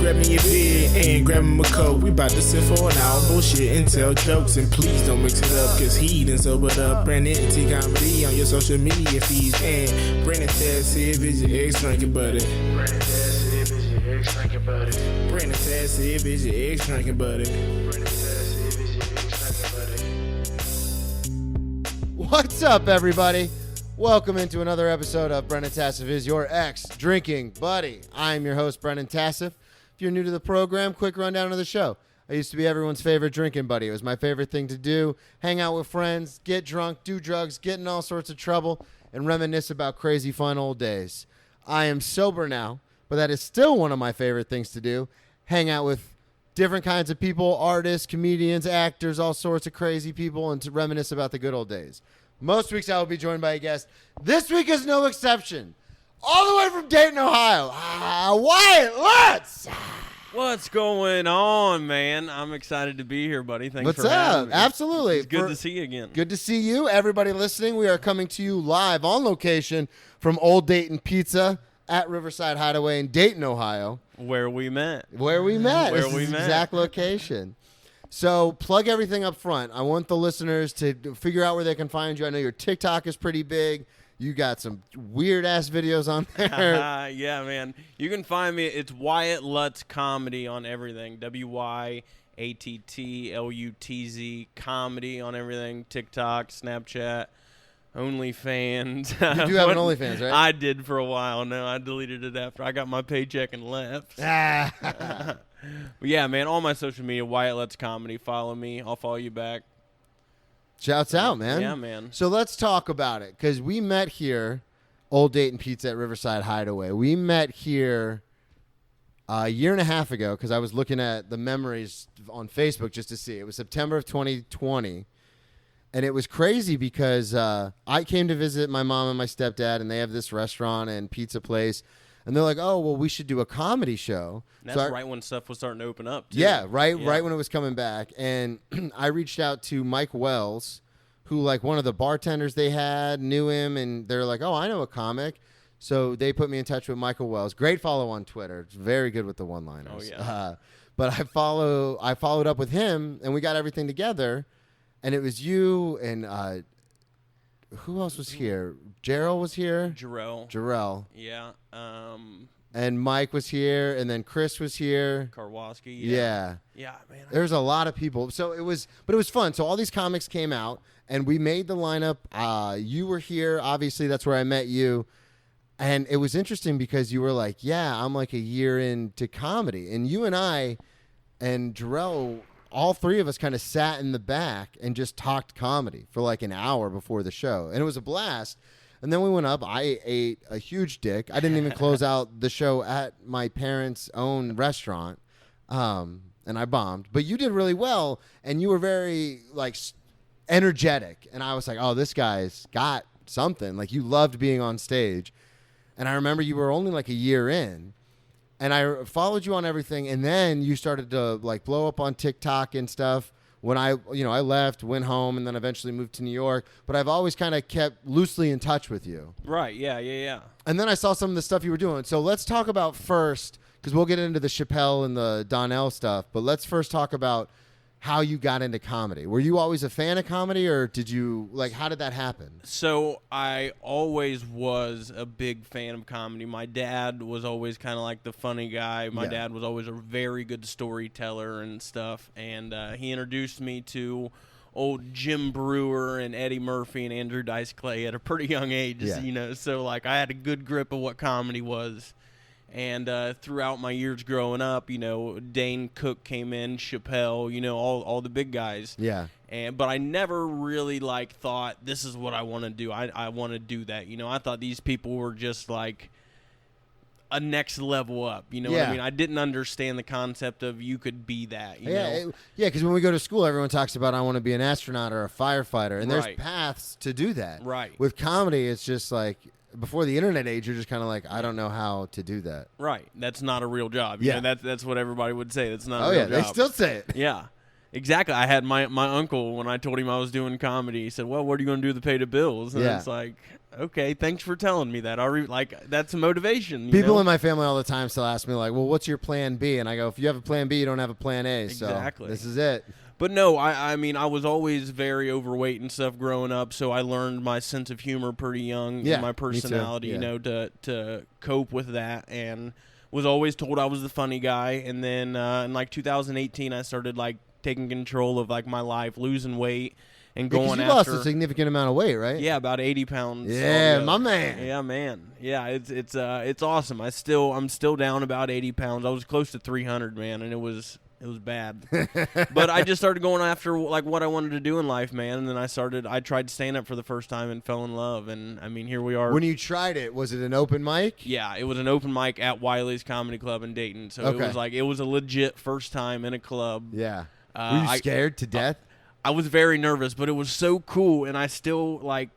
grab me a beer and grab him a coke. We about to sit for an hour, bullshit and tell jokes. And please don't mix it up, cause he done sobered up. Brandon T Comedy on your social media feeds. And Brandon Taz if it's your ex drinking buddy. Brandon Taz if it's your ex drinking buddy. Brandon Taz if it's your ex drinking buddy. Brandon Taz if it's your ex drinking buddy. What's up, everybody? Welcome into another episode of Brendan Tassif is your ex-drinking buddy. I'm your host, Brendan Tassif. If you're new to the program, quick rundown of the show. I used to be everyone's favorite drinking buddy. It was my favorite thing to do. Hang out with friends, get drunk, do drugs, get in all sorts of trouble, and reminisce about crazy fun old days. I am sober now, but that is still one of my favorite things to do. Hang out with different kinds of people, artists, comedians, actors, all sorts of crazy people, and to reminisce about the good old days. Most weeks I will be joined by a guest. This week is no exception. All the way from Dayton, Ohio, Wyatt, Lutz. What's going on, man? I'm excited to be here, buddy. Thanks for having me. Absolutely. It's good to see you again. Good to see you. Everybody listening, we are coming to you live on location from Old Dayton Pizza at Riverside Hideaway in Dayton, Ohio. Where we met. This is the exact location. So plug everything up front. I want the listeners to figure out where they can find you. I know your TikTok is pretty big. You got some weird-ass videos on there. Yeah, man. You can find me. It's Wyatt Lutz Comedy on everything. WYATTLUTZ Comedy on everything. TikTok, Snapchat, OnlyFans. You do have an OnlyFans, right? I did for a while. No, I deleted it after I got my paycheck and left. But yeah, man, all my social media, Wyatt Lutz Comedy. Follow me. I'll follow you back. Shouts out, man. Yeah, man. So let's talk about it, because we met here, Old Dayton Pizza at Riverside Hideaway. We met here a year and a half ago, because I was looking at the memories on Facebook just to see. It was September of 2020, and it was crazy because I came to visit my mom and my stepdad, and they have this restaurant and pizza place. And they're like, oh, well, we should do a comedy show. That's right when stuff was starting to open up, too. Yeah, right when it was coming back. And I reached out to Mike Wells, who, like, one of the bartenders they had knew him. And they're like, oh, I know a comic. So they put me in touch with Michael Wells. Great follow on Twitter. It's very good with the one-liners. Oh, yeah. But I followed up with him, and we got everything together. And it was you and who else was here? Jarrell was here. Jarrell. Yeah. And Mike was here, and then Chris was here. Karwoski. Yeah. Yeah, man. There was a lot of people. So it was fun. So all these comics came out, and we made the lineup. You were here. Obviously, that's where I met you. And it was interesting because you were like, yeah, I'm like a year into comedy. And you and I and Jarrell, all three of us kind of sat in the back and just talked comedy for like an hour before the show. And it was a blast. And then we went up. I ate a huge dick. I didn't even close out the show at my parents' own restaurant. And I bombed. But you did really well. And you were very like energetic. And I was like, oh, this guy's got something. Like, you loved being on stage. And I remember you were only like a year in. And I followed you on everything, and then you started to like blow up on TikTok and stuff. When I left, went home, and then eventually moved to New York. But I've always kind of kept loosely in touch with you. Right? Yeah. And then I saw some of the stuff you were doing. So let's talk about first, because we'll get into the Chappelle and the Donnell stuff. But let's first talk about how you got into comedy. Were you always a fan of comedy, or did you how did that happen? So I always was a big fan of comedy. My dad was always kind of like the funny guy. My dad was always a very good storyteller and stuff. And he introduced me to old Jim Brewer and Eddie Murphy and Andrew Dice Clay at a pretty young age, So like I had a good grip of what comedy was. And throughout my years growing up, Dane Cook came in, Chappelle, all the big guys. Yeah. But I never really thought this is what I want to do. I want to do that. I thought these people were just like a next level up. You know what I mean? I didn't understand the concept of you could be that. You know? Because when we go to school, everyone talks about I want to be an astronaut or a firefighter, and there's paths to do that. Right. With comedy, it's just like before the internet age, you're just kind of like, I don't know how to do that. Right. That's not a real job. You know, that's what everybody would say. That's not a real job. They still say it. Yeah. Exactly. I had my uncle, when I told him I was doing comedy, he said, well, what are you going to do to pay the bills? And it's like, okay, thanks for telling me that. That's a motivation. People in my family all the time still ask me, like, well, what's your plan B? And I go, if you have a plan B, you don't have a plan A. Exactly. So this is it. But no, I mean, I was always very overweight and stuff growing up, so I learned my sense of humor pretty young and my personality, to cope with that, and was always told I was the funny guy. And then in like 2018, I started like taking control of like my life, losing weight and going you after. lost a significant amount of weight, right? Yeah, about 80 pounds. Yeah, my man. Yeah, man. Yeah, it's awesome. I'm still down about 80 pounds. I was close to 300, man, and it was bad. But I just started going after like what I wanted to do in life, man. And then I tried stand up for the first time and fell in love. And I mean, here we are. When you tried it, was it an open mic? Yeah, it was an open mic at Wiley's Comedy Club in Dayton. So it was a legit first time in a club. Yeah. Were you scared to death? I was very nervous, but it was so cool, and I still like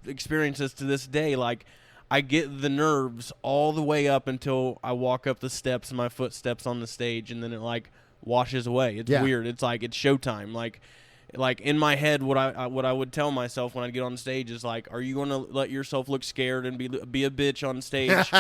experience this to this day. Like, I get the nerves all the way up until I walk up the steps and my footsteps on the stage, and then it like washes away. It's weird. It's like it's showtime. Like in my head, what I would tell myself when I'd get on stage is like, are you going to let yourself look scared and be a bitch on stage,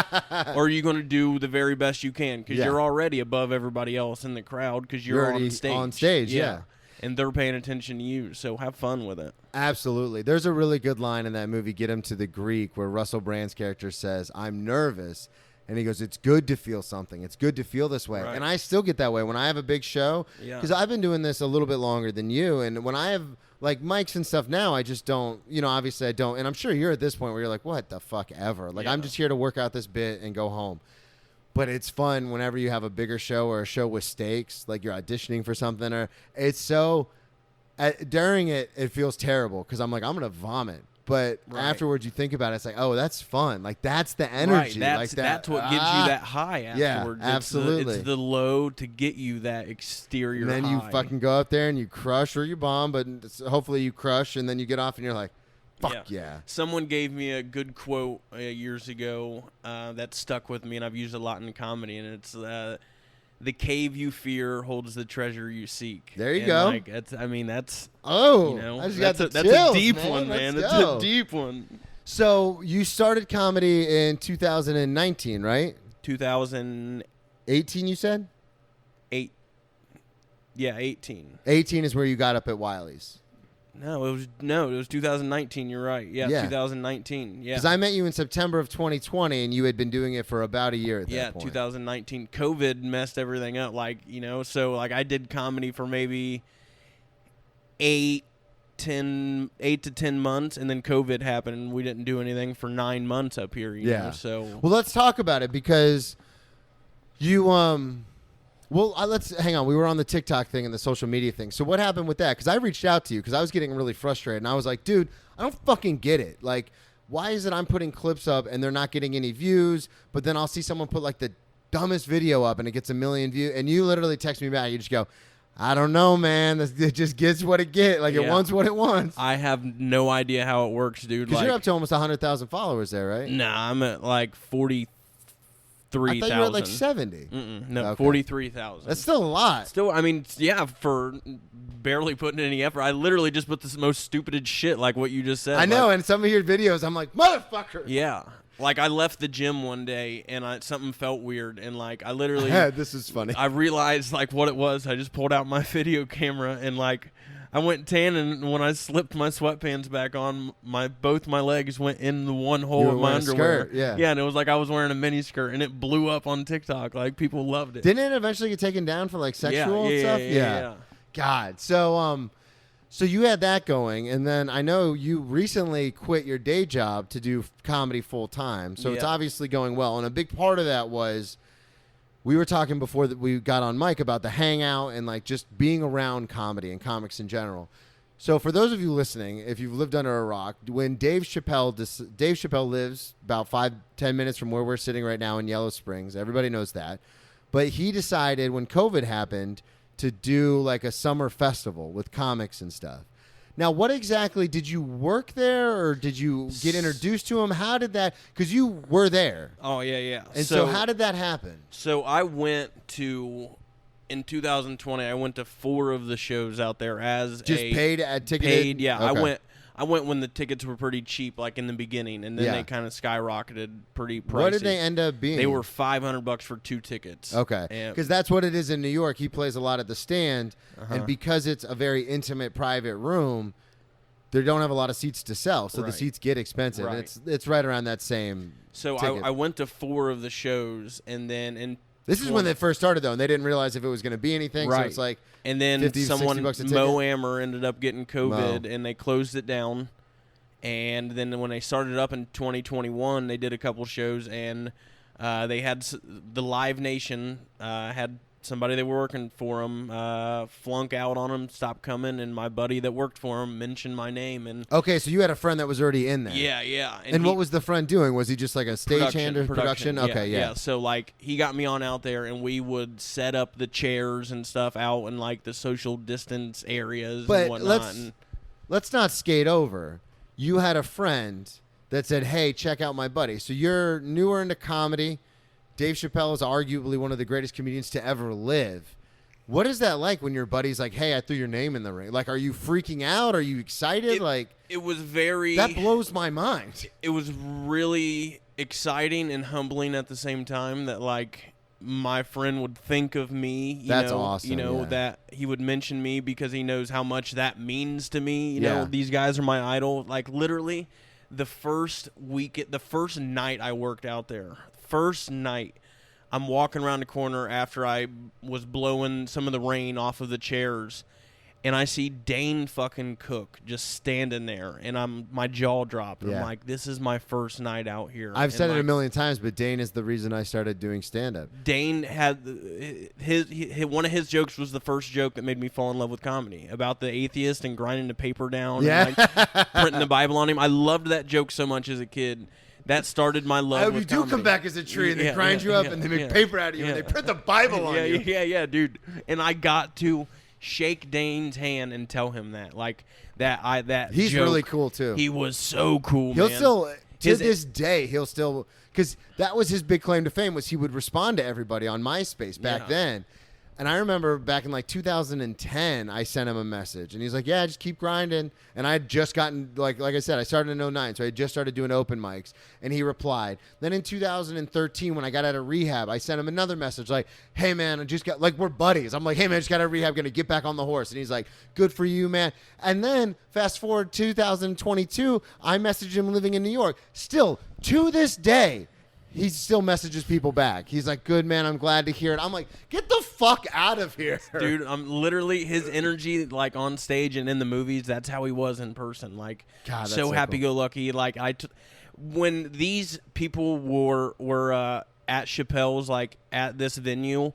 or are you going to do the very best you can because you're already above everybody else in the crowd because you're already on stage. On stage, yeah. And they're paying attention to you, so have fun with it. Absolutely. There's a really good line in that movie, Get Him to the Greek, where Russell Brand's character says, I'm nervous. And he goes, it's good to feel something. It's good to feel this way. Right. And I still get that way when I have a big show. Because I've been doing this a little bit longer than you. And when I have like mics and stuff now, I just don't, obviously I don't. And I'm sure you're at this point where you're like, what the fuck ever? Like, I'm just here to work out this bit and go home. But it's fun whenever you have a bigger show or a show with stakes, like you're auditioning for something. Or it's so, during it, it feels terrible because I'm like, I'm going to vomit. But afterwards, you think about it, it's like, oh, that's fun. Like, that's the energy. Right, that's what gives you that high afterwards. Yeah, absolutely. It's the low to get you that exterior and then high. you fucking go up there and you crush or you bomb, but hopefully you crush, and then you get off and you're like, fuck yeah. Someone gave me a good quote years ago that stuck with me, and I've used it a lot in comedy, and it's the cave you fear holds the treasure you seek. There you go. Like, that's I just got the that's chills, a deep man. one, man. Let's That's go. a deep one. So you started comedy in 2019, right? 2018, you said? 8. Yeah, 18. 18 is where you got up at Wiley's. No, it was 2019. You're right. Yeah. 2019. Yeah. Because I met you in September of 2020, and you had been doing it for about a year at that point. 2019. COVID messed everything up. So I did comedy for maybe 8 to 10 months, and then COVID happened, and we didn't do anything for 9 months up here. You know, so well, let's talk about it because you let's hang on. We were on the TikTok thing and the social media thing. So what happened with that? Because I reached out to you because I was getting really frustrated, and I was like, dude, I don't fucking get it. Like, why is it I'm putting clips up and they're not getting any views, but then I'll see someone put like the dumbest video up and it gets 1 million views, and you literally text me back. You just go, I don't know, man. It just gets what it gets. Like, it wants what it wants. I have no idea how it works, dude. Because you're up to almost 100,000 followers there, right? Nah, I'm at like 43,000. I thought you were at like 70. No, Okay. 43,000. That's still a lot. Still, I mean, yeah, for barely putting any effort. I literally just put the most stupidest shit like what you just said. I know, and some of your videos, I'm like, motherfucker. Yeah. Like, I left the gym one day, and something felt weird, and, like, I literally... This is funny. I realized, like, what it was. I just pulled out my video camera, and, like, I went tanning, and when I slipped my sweatpants back on, both my legs went in the one hole of my underwear. Skirt, yeah. Yeah, and it was like I was wearing a mini skirt, and it blew up on TikTok. Like, people loved it. Didn't it eventually get taken down for, like, sexual stuff? Yeah. God. So you had that going, and then I know you recently quit your day job to do comedy full time. So it's obviously going well. And a big part of that was we were talking before that we got on mic about the hangout and like just being around comedy and comics in general. So for those of you listening, if you've lived under a rock, when Dave Chappelle lives about 5-10 minutes from where we're sitting right now in Yellow Springs. Everybody knows that. But he decided when COVID happened to do like a summer festival with comics and stuff. Now, what exactly did you work there, or did you get introduced to him? How did that? Because you were there. Oh yeah. And so how did that happen? So I went to in 2020, I went to 4 of the shows out there as just paid at ticket. Paid, yeah. Okay. I went when the tickets were pretty cheap, like in the beginning, and then they kind of skyrocketed pretty pricey. What did they end up being? They were $500 for 2 tickets. Okay, because that's what it is in New York. He plays a lot at the Stand, and because it's a very intimate, private room, they don't have a lot of seats to sell, so the seats get expensive. Right. And it's right around that same. So I went to 4 of the shows, and then this is when they first started, though, and they didn't realize if it was going to be anything. Right. So it's like, and then 50, someone, Mo Ammer, ended up getting COVID, and they closed it down. And then when they started up in 2021, they did a couple shows, and they had the Live Nation had somebody that were working for them flunk out on them, stop coming, and my buddy that worked for him mentioned my name. And okay, so you had a friend that was already in there. Yeah. And what was the friend doing? Was he just like a stagehand or production? Okay, yeah. So like he got me on out there, and we would set up the chairs and stuff out in like the social distance areas and whatnot. Let's not skate over. You had a friend that said, "Hey, check out my buddy." So you're newer into comedy. Dave Chappelle is arguably one of the greatest comedians to ever live. What is that like when your buddy's like, "Hey, I threw your name in the ring"? Like, are you freaking out? Are you excited? It was very. That blows my mind. It was really exciting and humbling at the same time that like my friend would think of me. That's awesome. That he would mention me because he knows how much that means to me. You know, these guys are my idol. Like literally, the first night I worked out there. First night, I'm walking around the corner after I was blowing some of the rain off of the chairs, and I see Dane fucking Cook just standing there, and my jaw dropped. I'm like, this is my first night out here. I've said it a million times, but Dane is the reason I started doing stand-up. Dane had one of his jokes was the first joke that made me fall in love with comedy, about the atheist and grinding the paper down and like printing the Bible on him. I loved that joke so much as a kid. That started my love with comedy. You do come back as a tree, and they grind you up, and they make paper out of you, and they print the Bible on you. Yeah, dude. And I got to shake Dane's hand and tell him that. Like, that He's joke, really cool, too. He was so cool, He'll man. still, to this day, because that was his big claim to fame, was he would respond to everybody on MySpace back then. And I remember back in like 2010, I sent him a message, and he's like, "Yeah, just keep grinding." And I had just gotten, like I said, I started in 2009, so I had just started doing open mics. And he replied. Then in 2013, when I got out of rehab, I sent him another message like, "Hey man, I just got, like, we're buddies." I'm like, "Hey man, I just got out of rehab, gonna get back on the horse." And he's like, "Good for you, man." And then fast forward 2022, I messaged him living in New York. Still to this day, he still messages people back. He's like, "Good, man. I'm glad to hear it." I'm like, get the fuck out of here. Dude, I'm literally, his energy, like, on stage and in the movies, that's how he was in person. Like, God, so happy-go-lucky. Like, when these people were at Chappelle's, like, at this venue,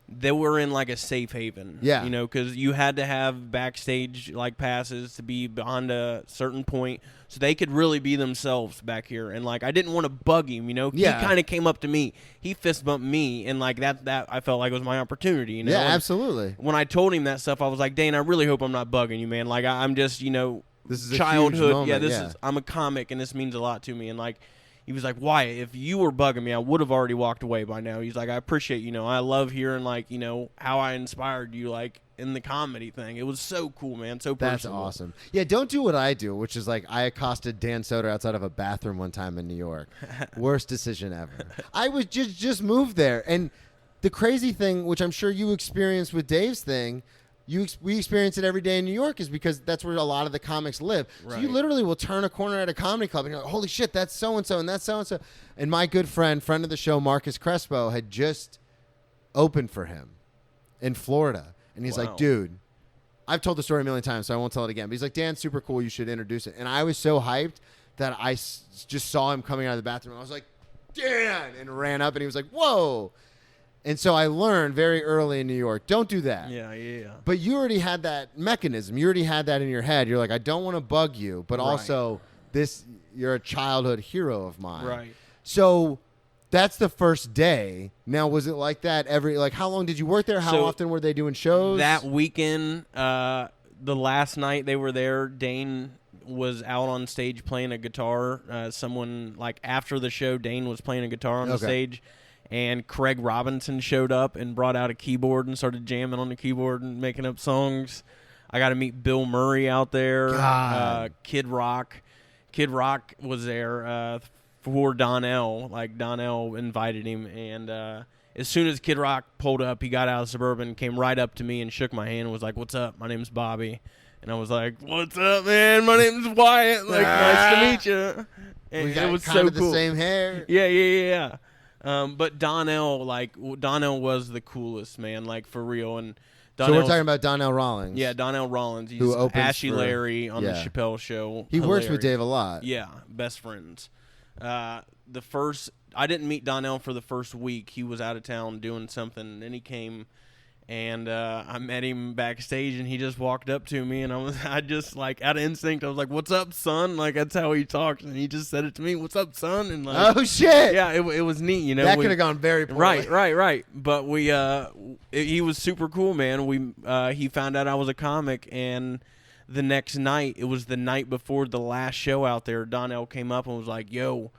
they were in, like, a safe haven. Yeah. You know, because you had to have backstage, like, passes to be beyond a certain point so they could really be themselves back here. And, like, I didn't want to bug him, you know? Yeah. He kind of came up to me. He fist bumped me, and, like, that I felt like it was my opportunity, you know? Yeah, and absolutely. when I told him that stuff, I was like, "Dane, I really hope I'm not bugging you, man. Like, I'm just, you know, this is a childhood. huge moment, Is, I'm a comic, and this means a lot to me." And, like, he was like, "Wyatt, if you were bugging me, I would have already walked away by now." He's like, "I appreciate, you know, I love hearing, like, you know, how I inspired you, like, in the comedy thing." It was so cool, man. So personal. That's awesome. Yeah, don't do what I do, which is like, I accosted Dan Soder outside of a bathroom one time in New York. Worst decision ever. I was just moved there, and the crazy thing, which I'm sure you experienced with Dave's thing, we experience it every day in New York, is because that's where a lot of the comics live. Right. So you literally will turn a corner at a comedy club and you're like, "Holy shit, that's so-and-so and that's so-and-so." And my good friend of the show, Marcus Crespo, had just opened for him in Florida. And he's like, "Dude," I've told the story a million times, so I won't tell it again. But he's like, "Dan's super cool. You should introduce it." And I was so hyped that I just saw him coming out of the bathroom. I was like, "Dan!" and ran up, and he was like, "Whoa." And so I learned very early in New York, don't do that. Yeah. But you already had that mechanism. You already had that in your head. You're like, "I don't want to bug you, but also you're a childhood hero of mine." Right. So that's the first day. Now, was it like that how long did you work there? How often were they doing shows? That weekend, the last night they were there, Dane was out on stage playing a guitar. Someone, like, after the show, Dane was playing a guitar on the stage. And Craig Robinson showed up and brought out a keyboard and started jamming on the keyboard and making up songs. I got to meet Bill Murray out there. Kid Rock. Kid Rock was there for Donnell. Like, Donnell invited him. And as soon as Kid Rock pulled up, he got out of Suburban, came right up to me and shook my hand and was like, "What's up? My name's Bobby." And I was like, "What's up, man? My name's Wyatt. Like, nice to meet you." And We got it was kind so of cool. the same hair. Yeah. But Donnell was the coolest, man, like, for real. And So we're talking about Donnell Rollins. yeah, Donnell Rollins. He's Who opens Ashy for- Larry on the yeah. Chappelle show. He works with Hilarious. Dave a lot. Yeah, best friends. I didn't meet Donnell for the first week. He was out of town doing something, and then he came, and I met him backstage, and he just walked up to me, and I just like, out of instinct, I was like, "What's up, son?" Like, that's how he talks, and he just said it to me, "What's up, son?" And like, Oh shit! yeah, it was neat, you know. that could have gone very poorly. Right. But he was super cool, man. He found out I was a comic, and the next night, it was the night before the last show out there, Donnell came up and was like, "Yo,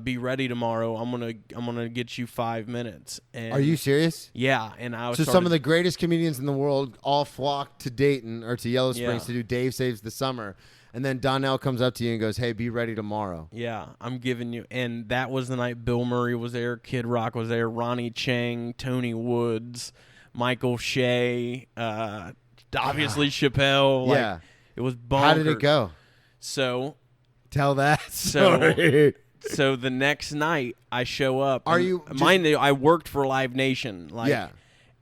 be ready tomorrow. I'm gonna get you 5 minutes." And Are you serious? Yeah, and I was So some of the greatest comedians in the world all flock to Dayton or to Yellow Springs to do Dave Saves the Summer. And then Donnell comes up to you and goes, "Hey, be ready tomorrow." Yeah, I'm giving you. And that was the night Bill Murray was there, Kid Rock was there, Ronnie Chang, Tony Woods, Michael Shea, obviously Chappelle. Like, Yeah. It was bonkers. How did it go? So Tell that story. so the next night I show up. Are and you mind you, I worked for Live Nation. Like, Yeah.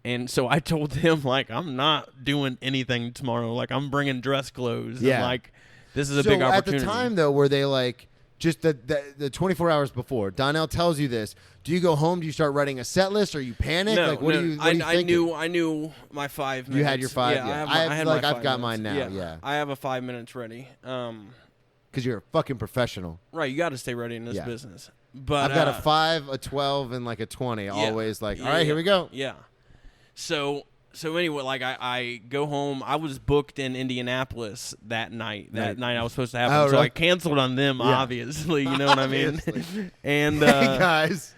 And so I told them, like, I'm not doing anything tomorrow. Like, I'm bringing dress clothes. Yeah. And, like, this is a big opportunity. At the time, though, were they like, just the 24 hours before, Donnell tells you this, do you go home, do you start writing a set list, or you panic? No, like, what no, do you thinking? I knew my 5 minutes. You had your 5, Yeah, yeah. I had my I've 5 got minutes. mine now, yeah. I have a 5 minutes ready. Because you're a fucking professional. Right, you got to stay ready in this Yeah. business. But I've got a 5, a 12, and like a 20. Always like, all right, here we go. Yeah. So anyway, like, I go home. I was booked in Indianapolis that night. That night I was supposed to have Oh, them. So really? I canceled on them, Yeah. obviously. You know what I mean? Obviously. And Hey, guys.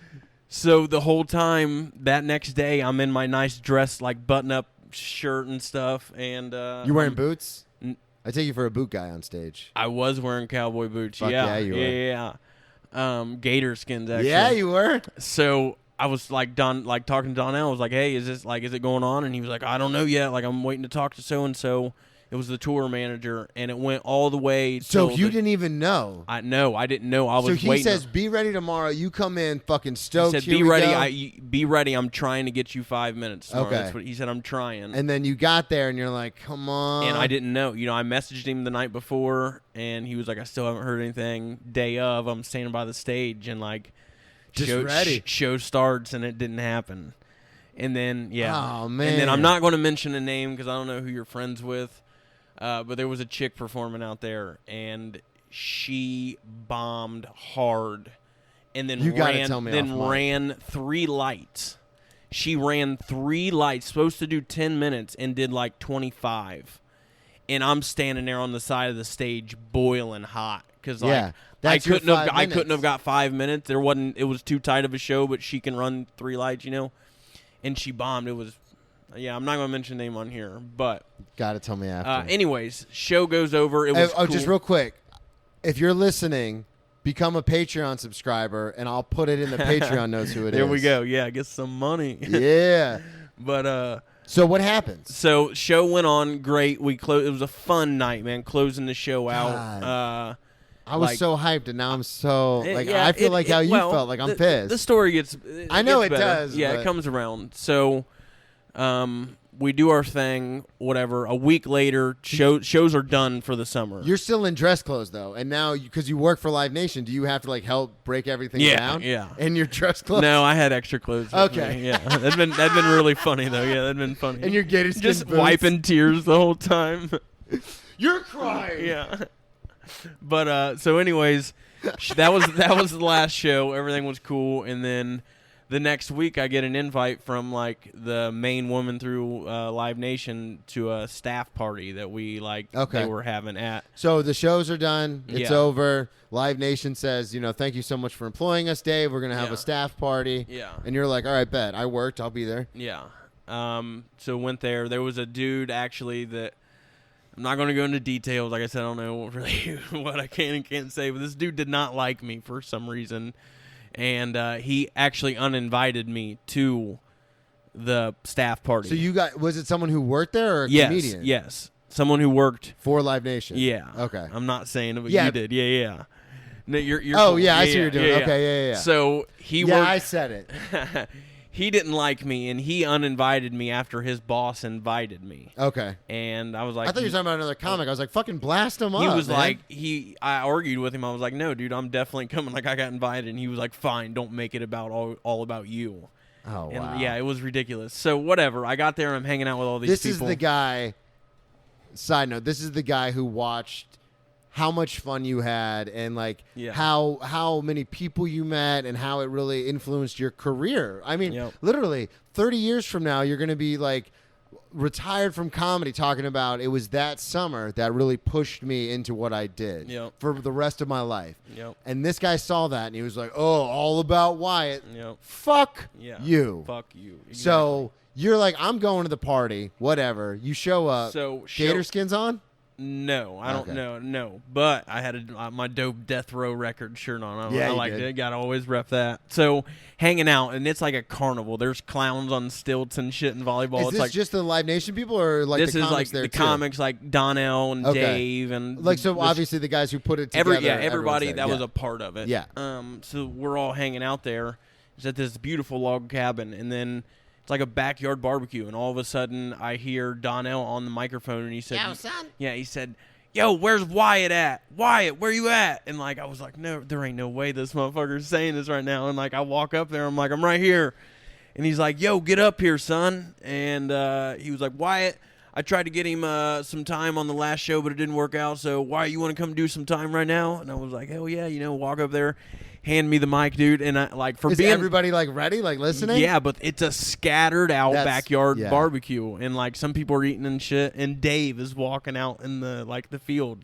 so the whole time, that next day, I'm in my nice dress, like, button-up shirt and stuff. And You wearing boots? n- I take you for a boot guy on stage. I was wearing cowboy boots. Fuck yeah, you were. Yeah. Gator skins, actually. Yeah, you were. So I was like talking to Donnell. I was like, "Hey, is it going on?" And he was like, "I don't know yet. Like, I'm waiting to talk to so and so." It was the tour manager, and it went all the way. So till you the- didn't even know. I didn't know. I was So he waiting. says, "Be ready tomorrow." You come in fucking stoked. He said, Here "Be we ready. go." Be ready. I'm trying to get you 5 minutes." Tomorrow. Okay. That's what he said. I'm trying. And then you got there, and you're like, "Come on." And I didn't know. You know, I messaged him the night before, and he was like, "I still haven't heard anything." Day of, I'm standing by the stage, and like, Just ready. show starts, and it didn't happen. And then, yeah. Oh, man. And then I'm not going to mention a name because I don't know who you're friends with, but there was a chick performing out there, and she bombed hard. And then You gotta tell me off mic. ran 3 lights. She ran 3 lights, supposed to do 10 minutes, and did like 25. And I'm standing there on the side of the stage, boiling hot, because like Yeah, that's your 5 I couldn't minutes. have got 5 minutes. There wasn't. It was too tight of a show, but she can run 3 lights, you know. And she bombed. It was, yeah. I'm not gonna mention name on here, but Gotta tell me after. anyways, show goes over. It was cool. Just real quick, if you're listening, become a Patreon subscriber, and I'll put it in the Patreon notes who it is. There we go. Yeah, get some money. Yeah. But So what happens? so show went on great. We closed. It was a fun night, man. Closing the show out. I was like- so hyped, and now I'm so like Yeah, I feel like how you well, felt. Like I'm the- pissed. The story gets. I know gets it better. does, Yeah, but- it comes around. So, we do our thing. Whatever. A week later, shows are done for the summer. You're still in dress clothes though, and now because you work for Live Nation, do you have to like help break everything down? Yeah. In your dress clothes. No, I had extra clothes. with Okay. me. Yeah, that'd been really funny though. Yeah, that'd been funny. And your gator skin just boots. wiping tears the whole time. You're crying. Yeah. But so anyways, that was the last show. Everything was cool, and then the next week I get an invite from like the main woman through Live Nation to a staff party that we they were having at. So the shows are done. It's Yeah. over. Live Nation says, thank you so much for employing us, Dave. We're going to have a staff party. Yeah. And you're like, all right, bet. I worked. I'll be there. Yeah. So went there. There was a dude actually that I'm not going to go into details. Like I said, I don't know really what I can and can't say, but this dude did not like me for some reason. And he actually uninvited me to the staff party. So was it someone who worked there or a yes, comedian? Yes. Someone who worked for Live Nation. Yeah. Okay. I'm not saying it, but Yeah. you did. Yeah. No, you're Oh, cool. yeah, I see what you're doing. Okay, yeah. So he Yeah, worked. I said it. He didn't like me, and he uninvited me after his boss invited me. Okay. And I was like, I thought you were talking about another comic. I was like, fucking blast him up. He was man. like, I argued with him. I was like, no, dude, I'm definitely coming. Like, I got invited. And he was like, fine, don't make it about all about you. Oh, and wow. yeah, it was ridiculous. So whatever. I got there. I'm hanging out with all these This people. is the guy, side note, this is the guy who watched how much fun you had and like how many people you met and how it really influenced your career. I mean, literally 30 years from now, you're going to be like retired from comedy talking about it was that summer that really pushed me into what I did for the rest of my life. And this guy saw that and he was like, oh, all about Wyatt. Fuck you. Fuck you. Exactly. So you're like, I'm going to the party, whatever. You show up. So gator skins on? No, I don't know. No, but I had my dope Death Row record shirt on. I liked it. Got to always rep that. So hanging out, and it's like a carnival. There's clowns on stilts and shit and volleyball. Is it's this like just the Live Nation people, or like this the is comics like there the too? comics like Donnell and Dave and like so. Obviously, the guys who put it together. Everybody that was a part of it. Yeah. So we're all hanging out there. It's at this beautiful log cabin, and then it's like a backyard barbecue, and all of a sudden I hear Donnell on the microphone, and he said, "Yo, son." Yeah, he said, yo, where's Wyatt at? Wyatt, where you at? And, like, I was like, no, there ain't no way this motherfucker's saying this right now. And, like, I walk up there. I'm like, I'm right here. And he's like, yo, get up here, son. And he was like, Wyatt, I tried to get him some time on the last show, but it didn't work out. So, Wyatt, you want to come do some time right now? And I was like, hell yeah, walk up there. Hand me the mic, dude, and I like for Is being everybody like ready, like listening? Yeah, but it's a scattered out backyard barbecue, and like some people are eating and shit. And Dave is walking out in the field.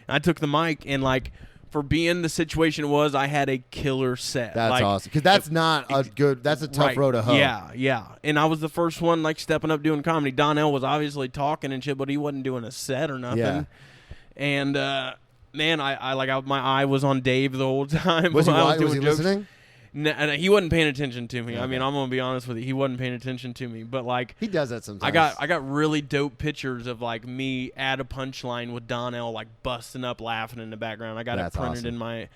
And I took the mic, and like for being the situation it was, I had a killer set. That's like, awesome because that's not a good. That's a tough road to hoe. Yeah. And I was the first one like stepping up doing comedy. Donnell was obviously talking and shit, but he wasn't doing a set or nothing. Yeah. And man, my eye was on Dave the whole time. Was he doing jokes. listening? No, he wasn't paying attention to me. Okay. I mean, I'm gonna be honest with you. He wasn't paying attention to me. But like, he does that sometimes. I got really dope pictures of like me at a punchline with Donnell like busting up laughing in the background. I got it printed in my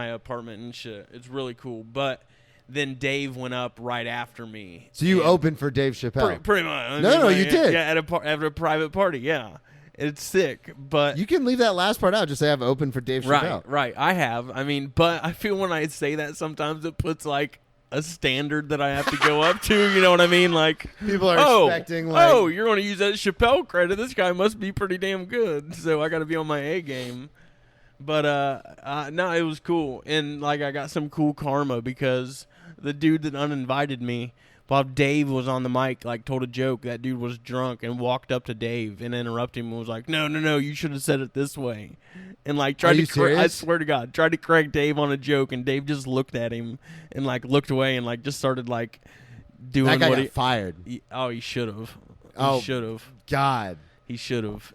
apartment and shit. It's really cool. But then Dave went up right after me. So you opened for Dave Chappelle? Pretty much. No, you did. Yeah, at a private party. Yeah. It's sick, but you can leave that last part out. Just say I've opened for Dave Chappelle. Right. I have. I mean, but I feel when I say that, sometimes it puts like a standard that I have to go up to. You know what I mean? Like people are expecting. Like, you're going to use that Chappelle credit. This guy must be pretty damn good. So I got to be on my A game. But no, it was cool, and like I got some cool karma because the dude that uninvited me, while Dave was on the mic, like told a joke, that dude was drunk and walked up to Dave and interrupted him and was like, no, you should have said it this way. And like tried to I swear to God, tried to correct Dave on a joke, and Dave just looked at him and like looked away and like just started like doing that guy what got fired. He should have. Oh, he should have. God. He should have.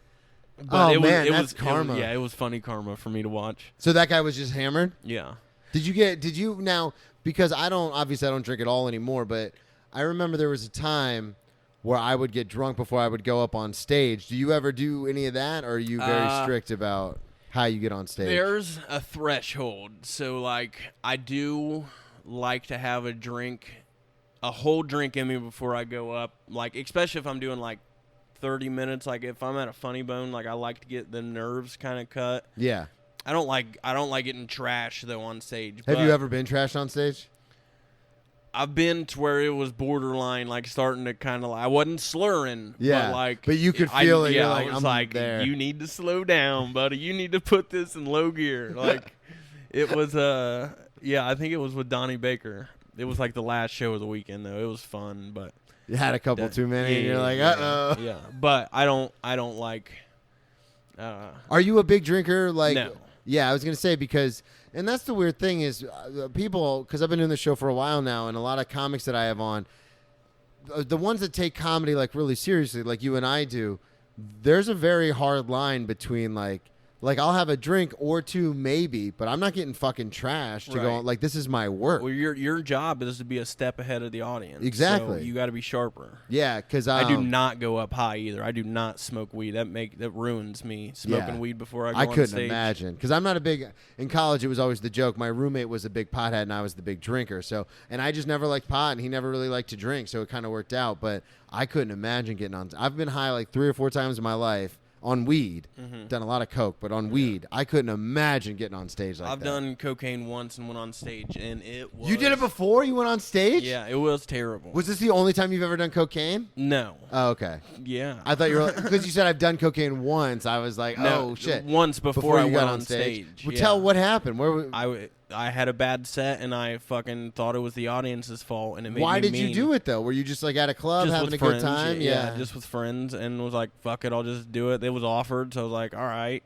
But that's karma. It was funny karma for me to watch. So that guy was just hammered? Yeah. Did you now, because I don't drink at all anymore, but I remember there was a time where I would get drunk before I would go up on stage. Do you ever do any of that, or are you very strict about how you get on stage? There's a threshold. So, like, I do like to have a whole drink in me before I go up. Like, especially if I'm doing, like, 30 minutes. Like, if I'm at a funny bone, like, I like to get the nerves kind of cut. Yeah. I don't like getting trash, though, on stage. Have you ever been trashed on stage? I've been to where it was borderline, like starting to kind of. I wasn't slurring, but you could feel it. Yeah, you're like, I was I'm like, there. you need to slow down, buddy. You need to put this in low gear. Like, it was I think it was with Donnie Baker. It was like the last show of the weekend though. It was fun, but You had a couple too many, and you're like, Yeah, but I don't like. Are you a big drinker? Like, No. Yeah, I was gonna say because, and that's the weird thing is, people, because I've been doing this show for a while now, and a lot of comics that I have on, the ones that take comedy like really seriously, like you and I do, there's a very hard line between like I'll have a drink or two maybe, but I'm not getting fucking trashed to go on. Like, this is my work. Well, your job is to be a step ahead of the audience. Exactly. So you got to be sharper. Yeah, because I do not go up high either. I do not smoke weed. That ruins me. Smoking weed before I go on stage. I couldn't imagine because I'm not a big. In college, it was always the joke. My roommate was a big pothead and I was the big drinker. So, and I just never liked pot and he never really liked to drink. So it kind of worked out. But I couldn't imagine getting on. I've been high like 3 or 4 times in my life. On weed, done a lot of coke, but on weed, I couldn't imagine getting on stage like that. I've done cocaine once and went on stage, and it was... You did it before you went on stage? Yeah, it was terrible. Was this the only time you've ever done cocaine? No. Oh, okay. Yeah. I thought you were... Because you said I've done cocaine once, I was like, no, oh, shit. Once before I you went got on stage. Well, tell what happened. Where I had a bad set, and I fucking thought it was the audience's fault, and it made Why me did mean. you do it, though? Were you just like at a club Just having with a friends, good time? Yeah, just with friends, and was like, fuck it, I'll just do it. It was offered, so I was like, all right.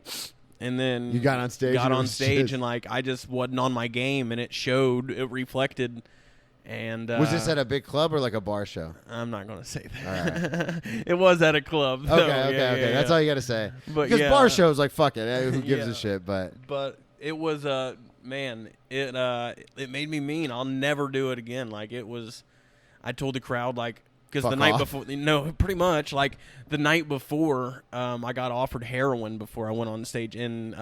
And then You got on stage and it was just- and like I just wasn't on my game, and it showed, it reflected. And was this at a big club or like a bar show? I'm not gonna say that. All right. It was at a club. Okay, though. okay. Yeah. That's all you got to say. But because yeah. bar shows, like, fuck it. Who gives Yeah. a shit? But it was man, it made me mean. I'll never do it again. Like, it was, I told the crowd, like, because the night before, no, pretty much, like, the night before, I got offered heroin before I went on stage in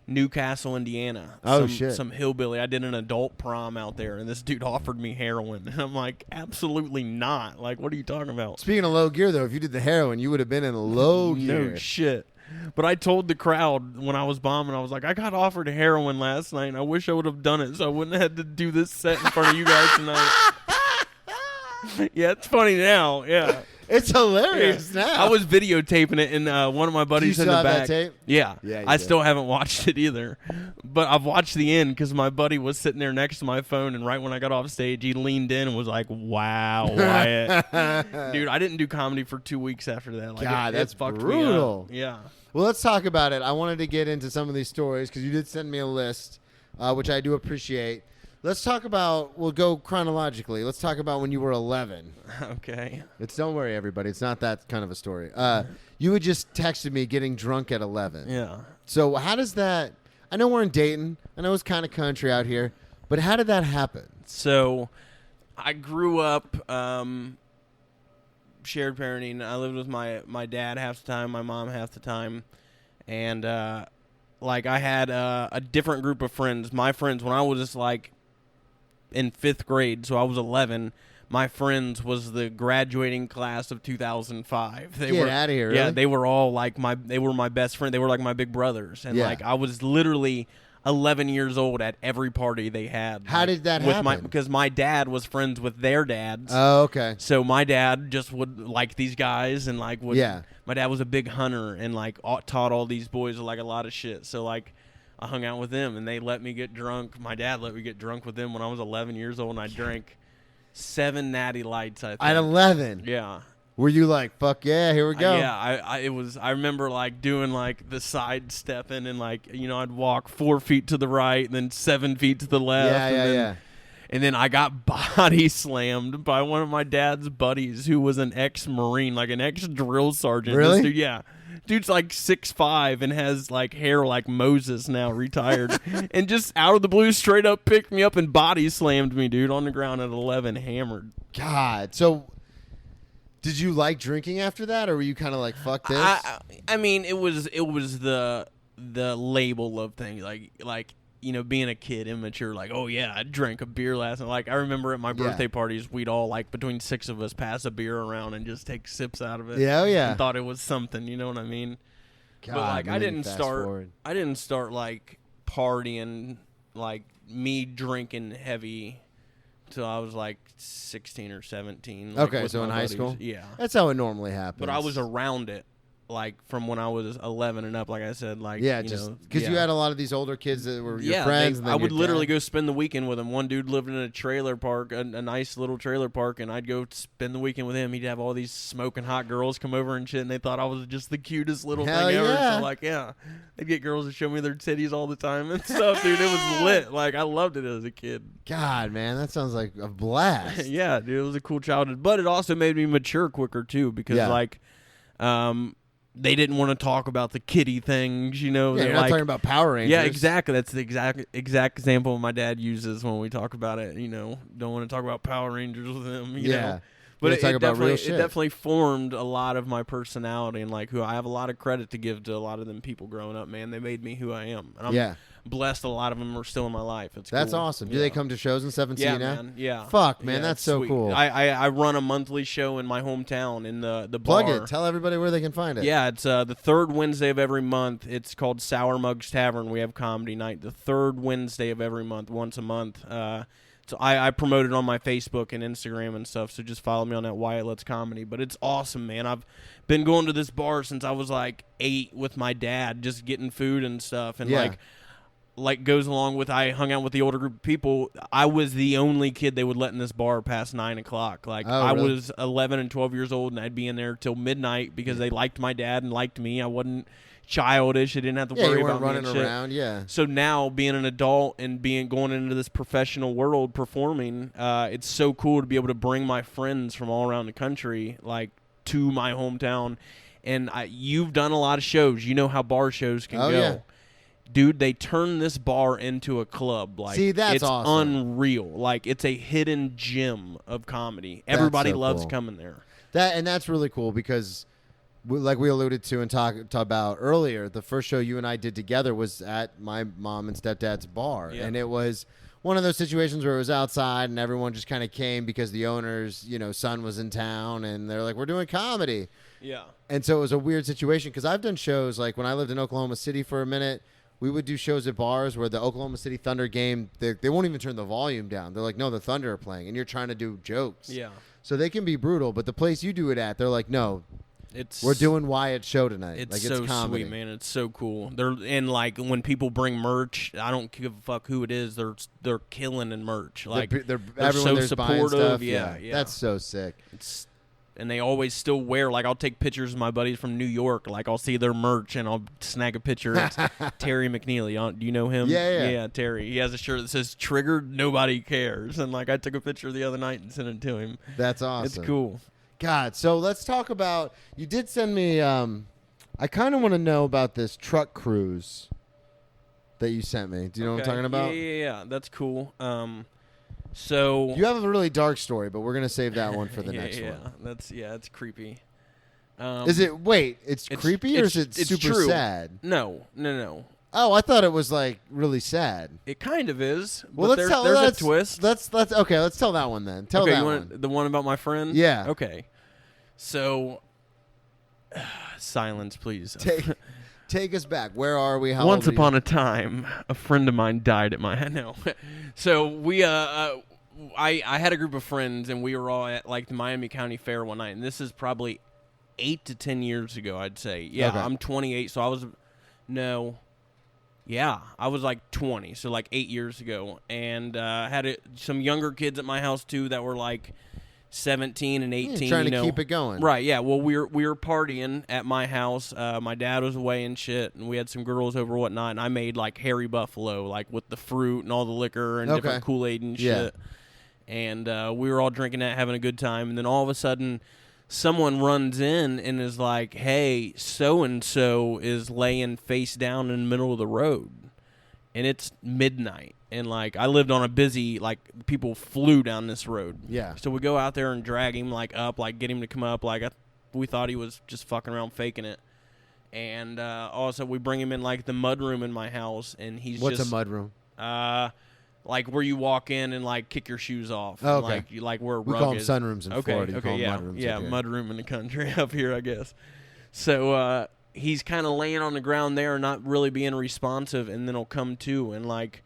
Newcastle, Indiana. Oh, shit. Some hillbilly. I did an adult prom out there, and this dude offered me heroin. And I'm like, absolutely not. Like, what are you talking about? speaking of low gear, though, if you did the heroin, you would have been in low gear. No shit. But I told the crowd when I was bombing, I was like, I got offered heroin last night, and I wish I would have done it so I wouldn't have had to do this set in front of you guys tonight. Yeah, it's funny now. Yeah. It's hilarious now. I was videotaping it, and one of my buddies Do you in still the have back. that tape? Yeah. Yeah, you I do. still haven't watched it either. But I've watched the end because my buddy was sitting there next to my phone, and right when I got off stage, he leaned in and was like, wow, Wyatt. Dude, I didn't do comedy for 2 weeks after that. Like, God, that's it fucked brutal. me up. Yeah. Well, let's talk about it. I wanted to get into some of these stories because you did send me a list, which I do appreciate. Let's talk about, we'll go chronologically. Let's talk about when you were 11. Okay. Don't worry, everybody. It's not that kind of a story. You had just texted me getting drunk at 11. Yeah. So how does that, I know we're in Dayton. I know it's kind of country out here, but how did that happen? So I grew up shared parenting. I lived with my dad half the time, my mom half the time. And like I had a different group of friends. My friends, when I was just like in 5th grade, so I was 11, my friends was the graduating class of 2005. They Get were outta here, Yeah, really? they were all like they were my best friend. They were like my big brothers. And Yeah. like I was literally 11 years old at every party they had. How did that happen? Because my dad was friends with their dads. Oh, okay. So my dad just would like these guys and like would. Yeah. My dad was a big hunter and like taught all these boys like a lot of shit. So like I hung out with them and they let me get drunk. My dad let me get drunk with them when I was 11 years old, and I drank 7 Natty Lights. I think. At 11? Yeah. Were you like, fuck yeah, here we go? Yeah, it was. I remember like doing like the side stepping and like I'd walk 4 feet to the right and then 7 feet to the left. Yeah. And then I got body slammed by one of my dad's buddies who was an ex-Marine, like an ex-drill sergeant. Really? This dude, yeah. Dude's like 6'5" and has like hair like Moses now, retired. And just out of the blue, straight up picked me up and body slammed me, dude, on the ground at 11, hammered. God. So did you like drinking after that, or were you kind of like, fuck this? I mean, it was the label of things, like being a kid, immature, like, oh yeah, I drank a beer last night. Like I remember at my birthday parties, we'd all like between 6 of us pass a beer around and just take sips out of it. Yeah, yeah. And thought it was something, you know what I mean? God, but like man, I didn't fast start like partying, like me drinking heavy till I was like 16 or 17. Like, Okay, with so my in high buddies. school? Yeah. That's how it normally happens. But I was around it like from when I was 11 and up, like I said, like Yeah, you just know, because you had a lot of these older kids that were your yeah, friends. And then I would your literally dad. go spend the weekend with him. One dude lived in a trailer park, a nice little trailer park, and I'd go spend the weekend with him. He'd have all these smoking hot girls come over and shit, and they thought I was just the cutest little Hell thing ever. yeah. So like, yeah, I'd get girls to show me their titties all the time and stuff, dude. It was lit. Like I loved it as a kid. God, man, that sounds like a blast. Yeah, dude, it was a cool childhood, but it also made me mature quicker too because like, they didn't want to talk about the kiddie things, you know. Yeah, you're not talking about Power Rangers. Yeah, exactly. That's the exact example my dad uses when we talk about it. You know, don't want to talk about Power Rangers with him. You know? But it definitely formed a lot of my personality and like who I have a lot of credit to give to a lot of them people growing up. Man, they made me who I am. And I'm blessed. A lot of them are still in my life. That's cool. Awesome. Do they come to shows and stuff and see you now? Man. Yeah. Fuck, man, that's so sweet. cool. I run a monthly show in my hometown in the Plug bar. it. Tell everybody where they can find it. Yeah, it's the third Wednesday of every month. It's called Sour Mugs Tavern. We have comedy night the third Wednesday of every month, once a month. So I promote it on my Facebook and Instagram and stuff, so just follow me on that Wyatt Lutz Comedy. But it's awesome, man. I've been going to this bar since I was like 8 with my dad, just getting food and stuff. And like goes along with I hung out with the older group of people. I was the only kid they would let in this bar past 9 o'clock. Like I was 11 and 12 years old, and I'd be in there till midnight because they liked my dad and liked me. I wasn't childish. I didn't have to worry about running me and around. shit. Yeah. So now being an adult and going into this professional world performing, it's so cool to be able to bring my friends from all around the country like to my hometown. And you've done a lot of shows. You know how bar shows can go. Yeah. Dude, they turn this bar into a club. Like, see, that's it's awesome. Unreal. Like, it's a hidden gem of comedy. Everybody loves coming there. That's really cool because, like we alluded to and talked about earlier, the first show you and I did together was at my mom and stepdad's bar, and it was one of those situations where it was outside and everyone just kind of came because the owner's son was in town, and they're like, "We're doing comedy." Yeah. And so it was a weird situation because I've done shows like when I lived in Oklahoma City for a minute. We would do shows at bars where the Oklahoma City Thunder game, they won't even turn the volume down. They're like, no, the Thunder are playing, and you're trying to do jokes. Yeah. So they can be brutal, but the place you do it at, they're like, no, we're doing Wyatt's show tonight. It's like, so it's comedy. sweet, man. It's so cool. And like when people bring merch, I don't give a fuck who it is. They're killing in merch. Like they're everyone so there's buying supportive. stuff. Yeah. That's so sick. And they always still wear, like, I'll take pictures of my buddies from New York. Like, I'll see their merch, and I'll snag a picture. It's Terry McNeely. Do you know him? Yeah, Terry. He has a shirt that says, "Triggered, nobody cares." And, like, I took a picture the other night and sent it to him. That's awesome. It's cool. God, so let's talk about, you did send me, I kind of want to know about this truck cruise that you sent me. Do you know what I'm talking about? Yeah. That's cool. So you have a really dark story, but we're gonna save that one for the next one. It's creepy. Is it? Wait, it's creepy or is it super true. sad? No. Oh, I thought it was like really sad. It kind of is. Well, but there's a twist. Let's okay. Let's tell that one then. Tell that one. The one about my friend. Yeah. Okay. So, silence, please. Take us back. Where are we? How Once old are upon you? a time, a friend of mine died at my no. So we I had a group of friends, and we were all at like the Miami County Fair one night, and this is probably 8 to 10 years ago, I'd say. Yeah, okay. I'm 28, so I was I was like 20, so like 8 years ago, and had some younger kids at my house too that were like 17 and 18, trying to keep it going. Right, yeah. Well, we were partying at my house. My dad was away and shit, and we had some girls over and whatnot, and I made, like, Harry Buffalo, like, with the fruit and all the liquor and different Kool-Aid and shit. And we were all drinking that, having a good time, and then all of a sudden, someone runs in and is like, "Hey, so-and-so is laying face down in the middle of the road." And it's midnight. And, like, I lived on a busy, like, people flew down this road. Yeah. So we go out there and drag him, like, up, like, get him to come up. Like, we thought he was just fucking around faking it. And also we bring him in, like, the mud room in my house. And he's What's a mud room? Like, where you walk in and, like, kick your shoes off. Oh, okay. And, like, where a we rug call them is. sunrooms in Florida. You call them yeah. mud rooms Yeah, up here. mud room in the country up here, I guess. So, he's kind of laying on the ground there, not really being responsive, and then he'll come to, and, like,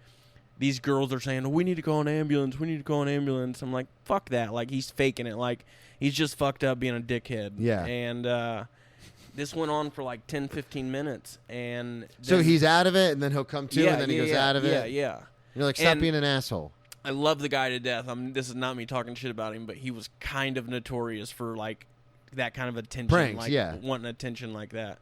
these girls are saying, "Oh, we need to call an ambulance. We need to call an ambulance." I'm like, fuck that. Like, he's faking it. Like, he's just fucked up being a dickhead. Yeah. And this went on for like 10, 15 minutes. And so he's out of it, and then he'll come to, yeah, and then he goes out of it? Yeah. You're like, stop being an asshole. I love the guy to death. This is not me talking shit about him, but he was kind of notorious for, like, that kind of attention. Pranks, like, yeah. wanting attention like that.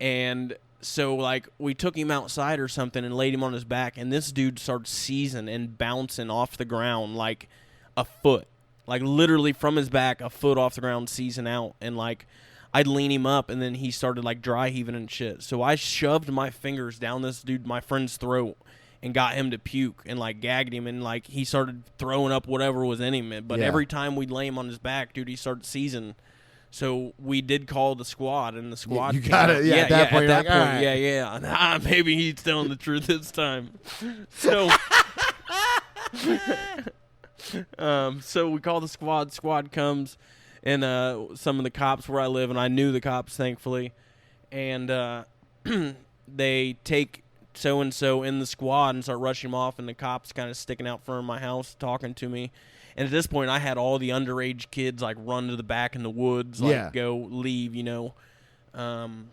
And so, like, we took him outside or something and laid him on his back, and this dude started seizing and bouncing off the ground like a foot. Like, literally from his back, a foot off the ground, seizing out. And, like, I'd lean him up, and then he started, like, dry heaving and shit. So I shoved my fingers down this dude, my friend's throat, and got him to puke and, like, gagged him. And, like, he started throwing up whatever was in him. But every time we'd lay him on his back, dude, he started seizing. So we did call the squad, and the squad. You got it. Yeah, at that point, at that point, right. yeah. Maybe he's telling the truth this time. So, so we call the squad. Squad comes, and some of the cops where I live, and I knew the cops, thankfully, and they take so and so in the squad and start rushing him off, and the cops kind of sticking out front of my house talking to me. And at this point, I had all the underage kids, like, run to the back in the woods, like, go leave, you know. And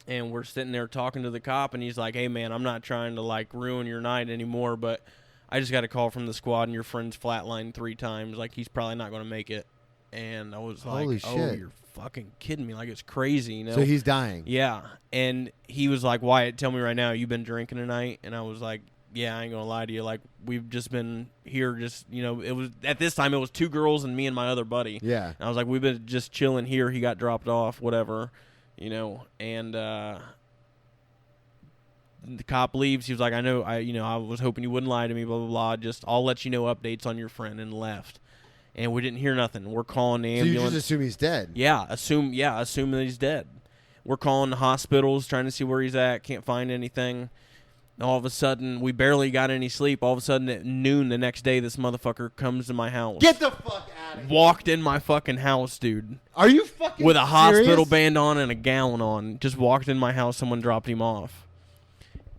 we're sitting there talking to the cop, and he's like, hey, man, I'm not trying to, like, ruin your night anymore, but I just got a call from the squad, and your friend's flatlined 3 times. Like, he's probably not going to make it. And I was like, holy shit. Oh, you're fucking kidding me. Like, it's crazy, you know. So he's dying. Yeah. And he was like, Wyatt, tell me right now, you been drinking tonight? And I was like, yeah, I ain't gonna lie to you. Like, we've just been here, just, you know, it was, at this time, it was 2 girls and me and my other buddy. Yeah. And I was like, we've been just chilling here. He got dropped off, whatever, you know. And the cop leaves. He was like, I was hoping you wouldn't lie to me, blah, blah, blah. Just, I'll let you know updates on your friend, and left. And we didn't hear nothing. We're calling the ambulance. So you just assume he's dead? Yeah, assume that he's dead. We're calling the hospitals, trying to see where he's at. Can't find anything. All of a sudden, we barely got any sleep. All of a sudden, at noon the next day, this motherfucker comes to my house. Get the fuck out of here. Walked in my fucking house, dude. Are you fucking with a hospital serious? band on and a gown on. Just walked in my house. Someone dropped him off.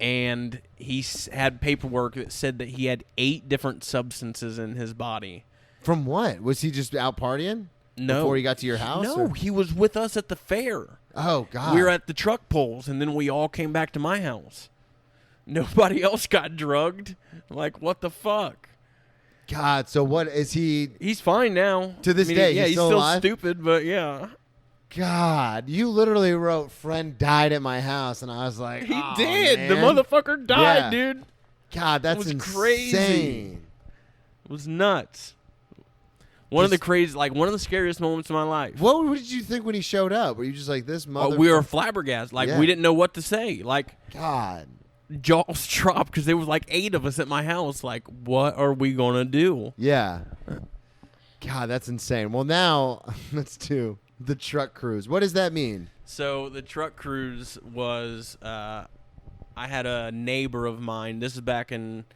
And he had paperwork that said that he had 8 different substances in his body. From what? Was he just out partying? No. Before he got to your house? No, or? he was with us at the fair. Oh, God. We were at the truck pulls, and then we all came back to my house. Nobody else got drugged. Like, what the fuck? God, so what is he? He's fine now. To this day, yeah, he's still alive? Stupid, but yeah. God, you literally wrote, friend died at my house, and I was like, He oh, did. Man. The motherfucker died, Yeah. dude. God, that's was insane. crazy. It was nuts. One of the scariest moments of my life. What did you think when he showed up? Were you just like, this motherfucker? We were flabbergasted. Like, Yeah. we didn't know what to say. Like, God. jaws dropped because there was like 8 of us at my house. Like, what are we going to do? Yeah. God, that's insane. Well, now let's do the truck cruise. What does that mean? So the truck cruise was, I had a neighbor of mine. This is back in,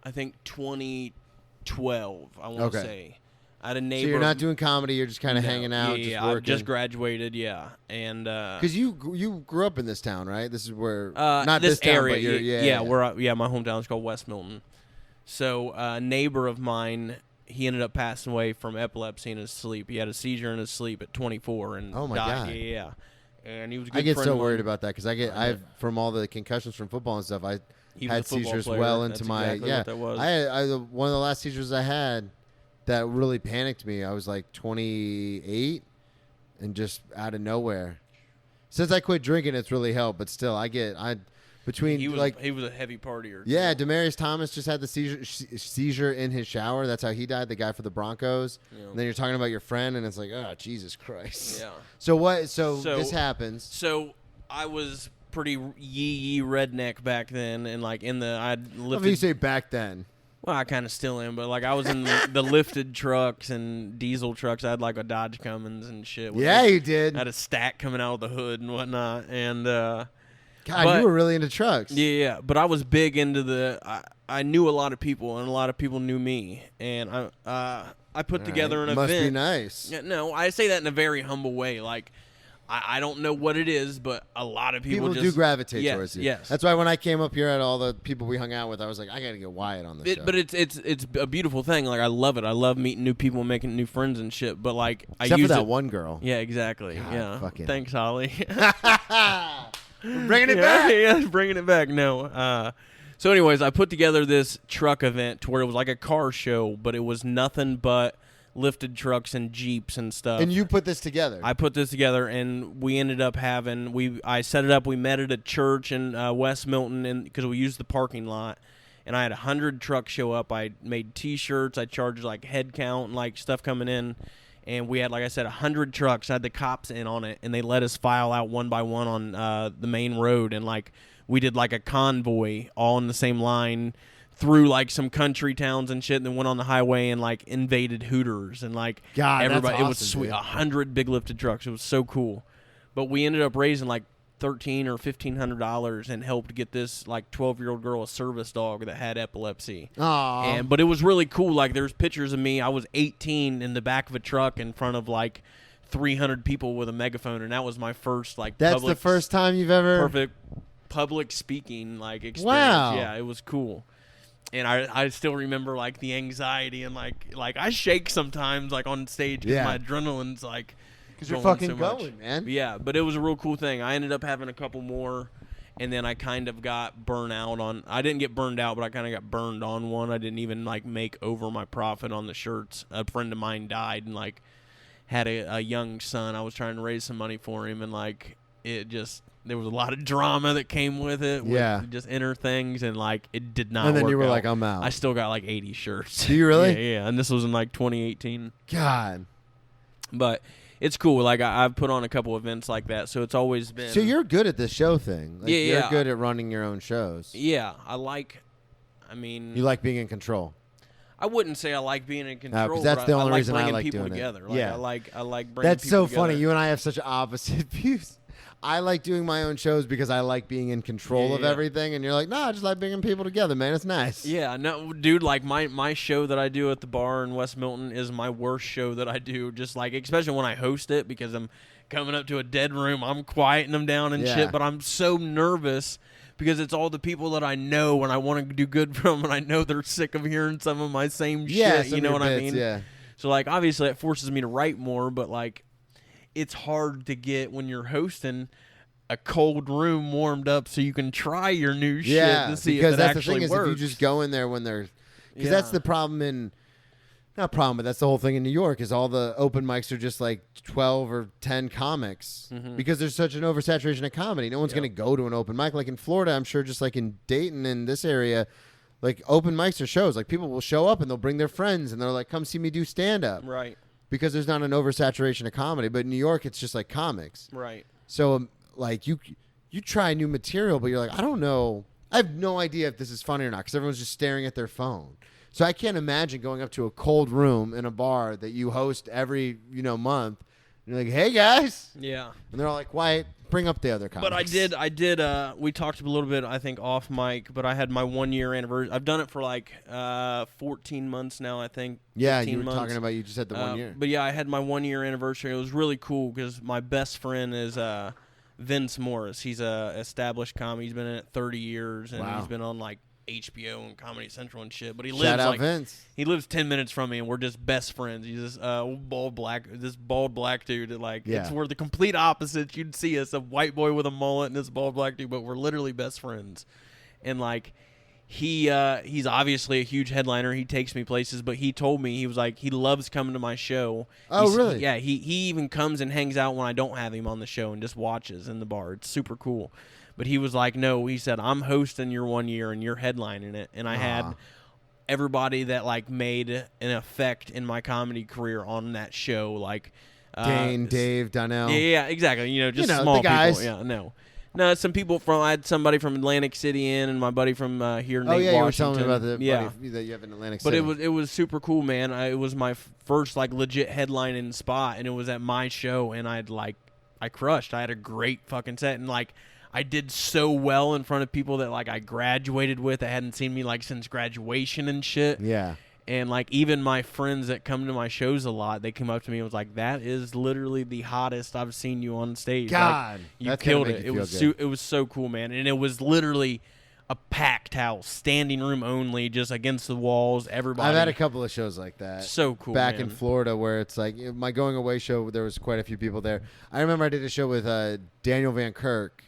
I think, 2012, I want to say. I had a neighbor. So you're not doing comedy. You're just kind of hanging out, Yeah, just I working. just graduated, yeah. And because you grew up in this town, right? This is where not this town, area. but you're, My hometown is called West Milton. So a neighbor of mine, he ended up passing away from epilepsy in his sleep. He had a seizure in his sleep at 24 and oh my died. God. Yeah. And he was a good I get friend so of worried mine. about that because I've from all the concussions from football and stuff. He was had a football seizures player. well into That's my exactly what that was. I one of the last seizures I had that really panicked me. I was like 28 and just out of nowhere. Since I quit drinking, it's really helped. But still, between he was a heavy partier. Yeah, Demaryius Thomas just had the seizure in his shower. That's how he died, the guy for the Broncos. Yeah. And then you're talking about your friend, and it's like, oh, Jesus Christ. Yeah. So this happens. So I was pretty yee redneck back then, and like I'd What lifted. do you say back then? Well, I kind of still am, but like I was in the lifted trucks and diesel trucks. I had like a Dodge Cummins and shit. Yeah, you did. I had a stack coming out of the hood and whatnot, and God, but- you were really into trucks. yeah. But I was big into I knew a lot of people, and a lot of people knew me, and I put together an Must event. be nice. Yeah, no, I say that in a very humble way. Like, I don't know what it is, but a lot of people do gravitate yes, towards you. Yes. That's why when I came up here at all the people we hung out with, I was like, I got to get Wyatt on the show. But it's a beautiful thing. Like, I love it. I love meeting new people, making new friends and shit. But like, Except for that one girl. Yeah, exactly. God, yeah. fucking- Thanks, Holly. We're bringing it back. Yeah, bringing it back. No. So, anyways, I put together this truck event to where it was like a car show, but it was nothing but lifted trucks and Jeeps and stuff. And you put this together. I put this together, and we ended up having I set it up. We met at a church in West Milton, and because we used the parking lot, and I had 100 trucks show up. I made T-shirts. I charged like head count and like stuff coming in, and we had, like I said, 100 trucks. I had the cops in on it, and they let us file out one by one on the main road, and like we did like a convoy all in the same line through like some country towns and shit, and then went on the highway and like invaded Hooters and like God, everybody. that's It was awesome, sweet. dude. 100 big lifted trucks. It was so cool. But we ended up raising like $1,300 or $1,500 and helped get this like 12-year-old girl a service dog that had epilepsy. Aww. But it was really cool. Like, there's pictures of me. I was 18 in the back of a truck in front of like 300 people with a megaphone, and that was my first like That's the first time you've ever... perfect public speaking like experience. Wow. Yeah, it was cool. And I still remember like the anxiety and like I shake sometimes like on stage because Yeah. my adrenaline's like Because you're going fucking so much. going, man. Yeah, but it was a real cool thing. I ended up having a couple more, and then I kind of got burnt out on. I didn't get burned out, but I kind of got burned on one. I didn't even like make over my profit on the shirts. A friend of mine died and like had a young son. I was trying to raise some money for him, and like it just. There was a lot of drama that came with it. Yeah. With just inner things, and like it did not. And then work you were out. like, I'm out. I still got like 80 shirts. Do you really? Yeah. And this was in like 2018. God. But it's cool. Like I've put on a couple events like that, so it's always been. So you're good at the show thing. Like, Yeah, You're yeah. good at running your own shows. Yeah, I like. I mean, You like being in control. I wouldn't say I like being in control. 'cause that's but the I only like reason I bringing like people doing it. together. Like, Yeah. I like bringing. That's people so funny. together. You and I have such opposite views. I like doing my own shows because I like being in control Yeah, of yeah. everything, and you're like, nah, I just like bringing people together, man. It's nice. Yeah, no, dude. Like my show that I do at the bar in West Milton is my worst show that I do. Just like, especially when I host it, because I'm coming up to a dead room, I'm quieting them down and Yeah. shit. But I'm so nervous because it's all the people that I know and I want to do good for them, and I know they're sick of hearing some of my same Yeah, shit. some You know of what your I bits, mean? Yeah. So like, obviously, it forces me to write more, but like, it's hard to get when you're hosting a cold room warmed up so you can try your new Yeah, shit to see because if it that's actually the thing works. is if you just go in there when they're, because that's Yeah. the problem not problem, but that's the whole thing in New York is all the open mics are just like 12 or 10 comics because there's such an oversaturation of comedy. No one's Yep. going to go to an open mic. Like in Florida, I'm sure just like in Dayton and this area, like open mics are shows. Like people will show up and they'll bring their friends and they're like, come see me do stand up. Right, Because there's not an oversaturation of comedy. But in New York, it's just like comics. right. So like you try new material, but you're like, I don't know. I have no idea if this is funny or not because everyone's just staring at their phone. So I can't imagine going up to a cold room in a bar that you host every month. And you're like, hey guys, Yeah. and they're all like, Wyatt, bring up the other comics. But I did. We talked a little bit, I think, off mic. But I had my 1 year anniversary. I've done it for like 14 months now, I think. Yeah, 15 you were months. talking about you just had the 1 year. But yeah, I had my 1 year anniversary. It was really cool because my best friend is Vince Morris. He's a established comic. He's been in it 30 years, and Wow. he's been on like HBO and Comedy Central and shit. But he Shout lives out like Vince. he lives 10 minutes from me, and we're just best friends. He's this bald black dude that like Yeah. it's we're the complete opposites. You'd see us, a white boy with a mullet and this bald black dude, but we're literally best friends. And like he's obviously a huge headliner. He takes me places, but he told me he was like he loves coming to my show. Oh, really? Yeah. He even comes and hangs out when I don't have him on the show and just watches in the bar. It's super cool. But he was like, no, he said, I'm hosting your 1 year and you're headlining it. And I had everybody that like made an effect in my comedy career on that show, like Dane, Dave, Donnell. yeah, exactly. Just You know, small the guys. people. Yeah, no, some people I had somebody from Atlantic City in, and my buddy from here, Oh Nate yeah, you were Washington. telling me about the yeah. buddy that you have in Atlantic But City. it was super cool, man. It was my first like legit headlining spot, and it was at my show, and I crushed. I had a great fucking set, and like I did so well in front of people that like I graduated with that hadn't seen me like since graduation and shit. Yeah. And, like, even my friends that come to my shows a lot, they come up to me and was like, that is literally the hottest I've seen you on stage. God. Like, you That's killed gonna it. make you It feel was it was so cool, man. And it was literally a packed house, standing room only, just against the walls, everybody. I've had a couple of shows like that. So cool, Back man. in Florida, where it's like my going away show, there was quite a few people there. I remember I did a show with Daniel Van Kirk.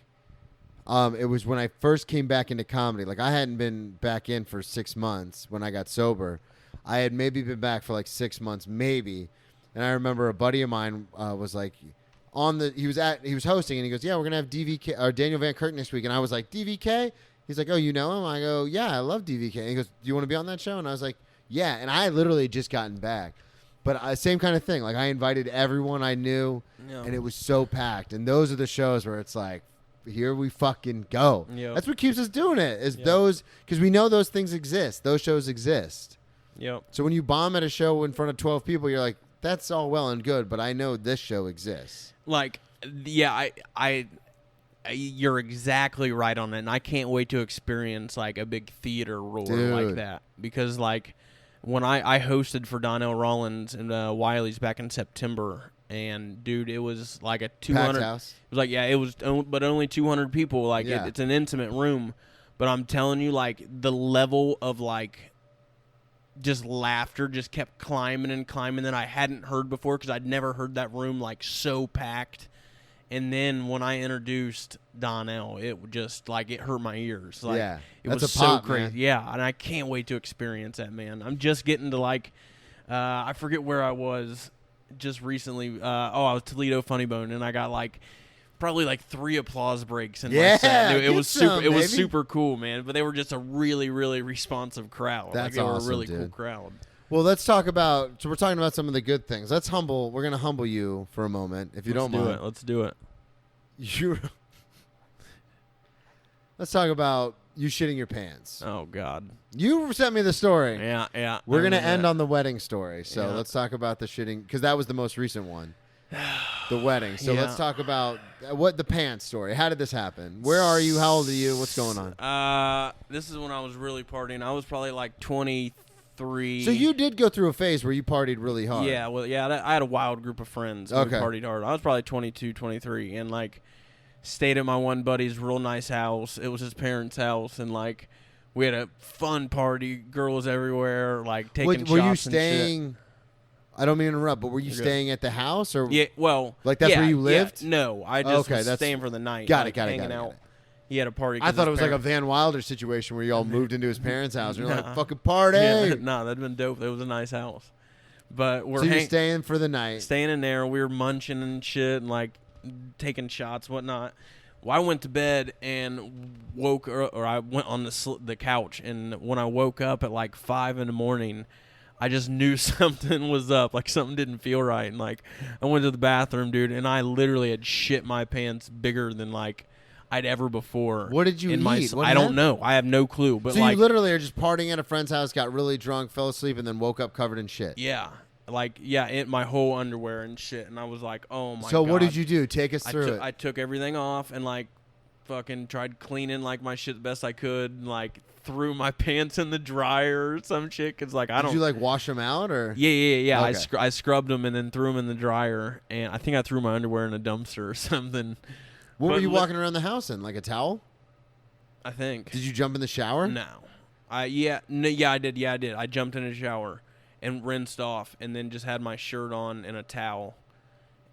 It was when I first came back into comedy. Like, I hadn't been back in for 6 months when I got sober. I had maybe been back for like 6 months, maybe. And I remember a buddy of mine was like, he was hosting, and he goes, yeah, we're gonna have DVK or Daniel Van Kirk next week. And I was like, DVK? He's like, oh, you know him? I go, yeah, I love DVK. And he goes, do you want to be on that show? And I was like, yeah. And I literally had just gotten back. But same kind of thing. Like, I invited everyone I knew, and it was so packed. And those are the shows where it's like, here we fucking go. Yep. That's what keeps us doing it, is those, because we know those things exist. Those shows exist. Yep. So when you bomb at a show in front of 12 people, you're like, that's all well and good, but I know this show exists. Like, yeah, you're exactly right on it, and I can't wait to experience, like, a big theater roar like that. Because, like, when I hosted for Donnell Rollins and Wiley's back in September, and, dude, it was like a 200 Packed house. It was like, yeah, it was, but only 200 people. Like, it's an intimate room. But I'm telling you, like, the level of, like, just laughter just kept climbing and climbing that I hadn't heard before, because I'd never heard that room, like, so packed. And then when I introduced Donnell, it just, like, it hurt my ears. Like, it was so crazy. Man. Yeah, and I can't wait to experience that, man. I'm just getting to, like, I forget where I was just recently. I was Toledo Funny Bone, and I got, like, probably like 3 applause breaks in my set. Dude, it was super cool, man. But they were just a really, really responsive crowd. That's like, they awesome, were a really dude. cool crowd. Well, let's talk about. So we're talking about some of the good things. We're going to humble you for a moment, if you don't mind. Let's do it. Let's talk about you shitting your pants. Oh God. You sent me the story. Yeah. We're going to end on the wedding story. So Yeah. let's talk about the shitting, because that was the most recent one. The wedding. So let's talk about the pants story. How did this happen? Where are you? How old are you? What's going on? This is when I was really partying. I was probably like 23. So you did go through a phase where you partied really hard. Yeah, well, yeah, I had a wild group of friends. And we partied hard. I was probably 22, 23, and, like, stayed at my one buddy's real nice house. It was his parents' house, and, like, we had a fun party. Girls everywhere, like, taking shots. Were you and staying? shit. I don't mean to interrupt, but were you staying at the house, or Yeah, well, like that's where you lived? Yeah, no, I just was staying for the night. Got like, it. Hanging out. He had a party. I thought it was like a Van Wilder situation where you all moved into his parents' house and you're like, fucking party. Yeah, no, that'd been dope. It was a nice house. But we're you're staying for the night. Staying in there. We were munching and shit and, like, taking shots, whatnot. Well, I went to bed and I went on the couch, and when I woke up at like 5 in the morning, I just knew something was up, like something didn't feel right. And, like, I went to the bathroom, dude, and I literally had shit my pants bigger than, like, I'd ever before. What did you eat? I don't know. I have no clue. But so like, you literally are just partying at a friend's house, got really drunk, fell asleep, and then woke up covered in shit. Yeah. Like, yeah, my whole underwear and shit. And I was like, oh, my God. So what did you do? Take us through it. I took everything off and, like, fucking tried cleaning, like, my shit the best I could. And, like, threw my pants in the dryer or some shit. Because, like, Did you, like, wash them out? Or Yeah. Okay. I scrubbed them and then threw them in the dryer. And I think I threw my underwear in a dumpster or something. What were you walking around the house in? Like a towel? I think. Did you jump in the shower? No. I did. Yeah, I did. I jumped in a shower and rinsed off and then just had my shirt on and a towel.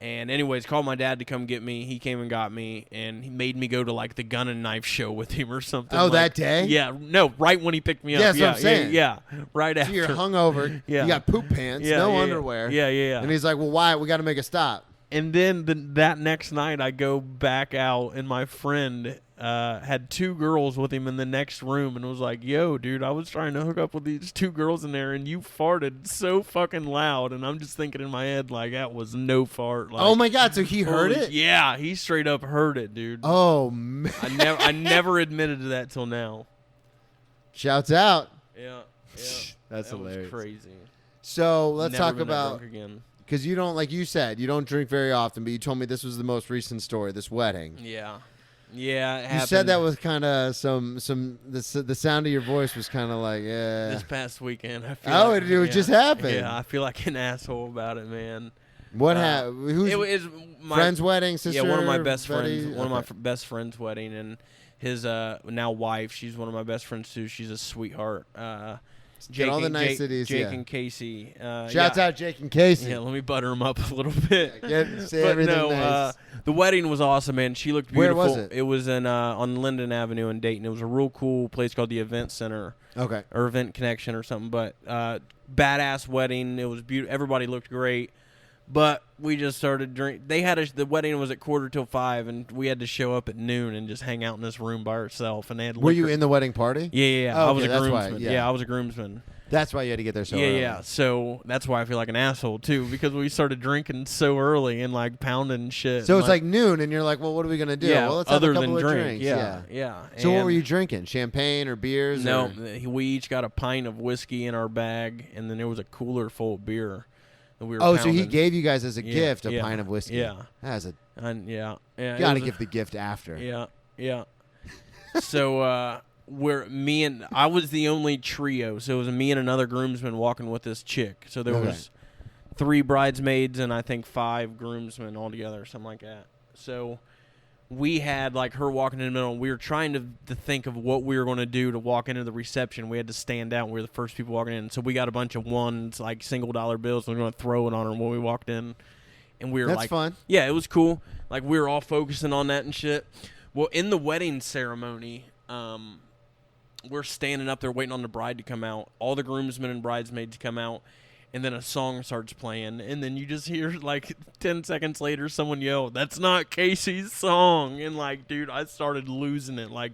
And anyways, called my dad to come get me. He came and got me, and he made me go to, like, the gun and knife show with him or something. Oh, like, that day? Yeah. No, right when he picked me up. That's what I'm saying. Yeah. Right after. So you're hungover. Yeah. You got poop pants, no underwear. Yeah. And he's like, well, Wyatt, we got to make a stop. And then that next night, I go back out, and my friend had 2 girls with him in the next room, and was like, yo, dude, I was trying to hook up with these 2 girls in there, and you farted so fucking loud. And I'm just thinking in my head, like, that was no fart. Like, oh, my God, so he heard it? Yeah, he straight up heard it, dude. Oh, man. I never admitted to that till now. Shouts out. Yeah. That's that hilarious. Was crazy. So let's Never talk been that about, drunk again. because you don't, like you said, you don't drink very often, but you told me this was the most recent story, this wedding. Yeah. Yeah, it happened. You said that with kind of the sound of your voice was kind of like, yeah. This past weekend, I feel it just happened. Yeah, I feel like an asshole about it, man. What happened? Who's it was my friend's wedding, sister? Yeah, one of my best buddy? friends. One of my best friends' wedding, and his now wife. She's one of my best friends too. She's a sweetheart. Get all the niceties. Jake and Casey. Shouts out Jake and Casey. Yeah, let me butter them up a little bit. Say everything nice. The wedding was awesome, man. She looked beautiful. Where was it? It was in on Linden Avenue in Dayton. It was a real cool place called the Event Center. Okay. Or Event Connection or something. But badass wedding. It was beautiful. Everybody looked great. But we just started drinking. The wedding was at 4:45, and we had to show up at noon and just hang out in this room by ourselves. And they had liquor. Were you in the wedding party? Yeah. Oh, I was a that's groomsman. why, yeah. I was a groomsman. That's why you had to get there so early. Yeah. So that's why I feel like an asshole too, because we started drinking so early and like pounding shit. So it's like noon, and you're like, well, what are we gonna do? Yeah, well, let's other have a couple than of drink. drinks. Yeah. So what And were you drinking? Champagne or beers? No, or? we each got a pint of whiskey in our bag, and then there was a cooler full of beer. We were so pounding. he gave you guys as a gift a pint of whiskey. Yeah. That's a. Yeah. You gotta give the gift after. Yeah. So I was the only trio. So it was me and another groomsman walking with this chick. So there was 3 bridesmaids and I think 5 groomsmen altogether, something like that. So we had like her walking in the middle, and we were trying to think of what we were going to do to walk into the reception. We had to stand out. We were the first people walking in. So we got a bunch of ones, like $single bills, and we were going to throw it on her when we walked in. And we were That's fun. Yeah, it was cool. Like we were all focusing on that and shit. Well, in the wedding ceremony, we're standing up there waiting on the bride to come out. All the groomsmen and bridesmaids come out. And then a song starts playing, and then you just hear, like, 10 seconds later, someone yell, "That's not Casey's song." And, like, dude, I started losing it, like,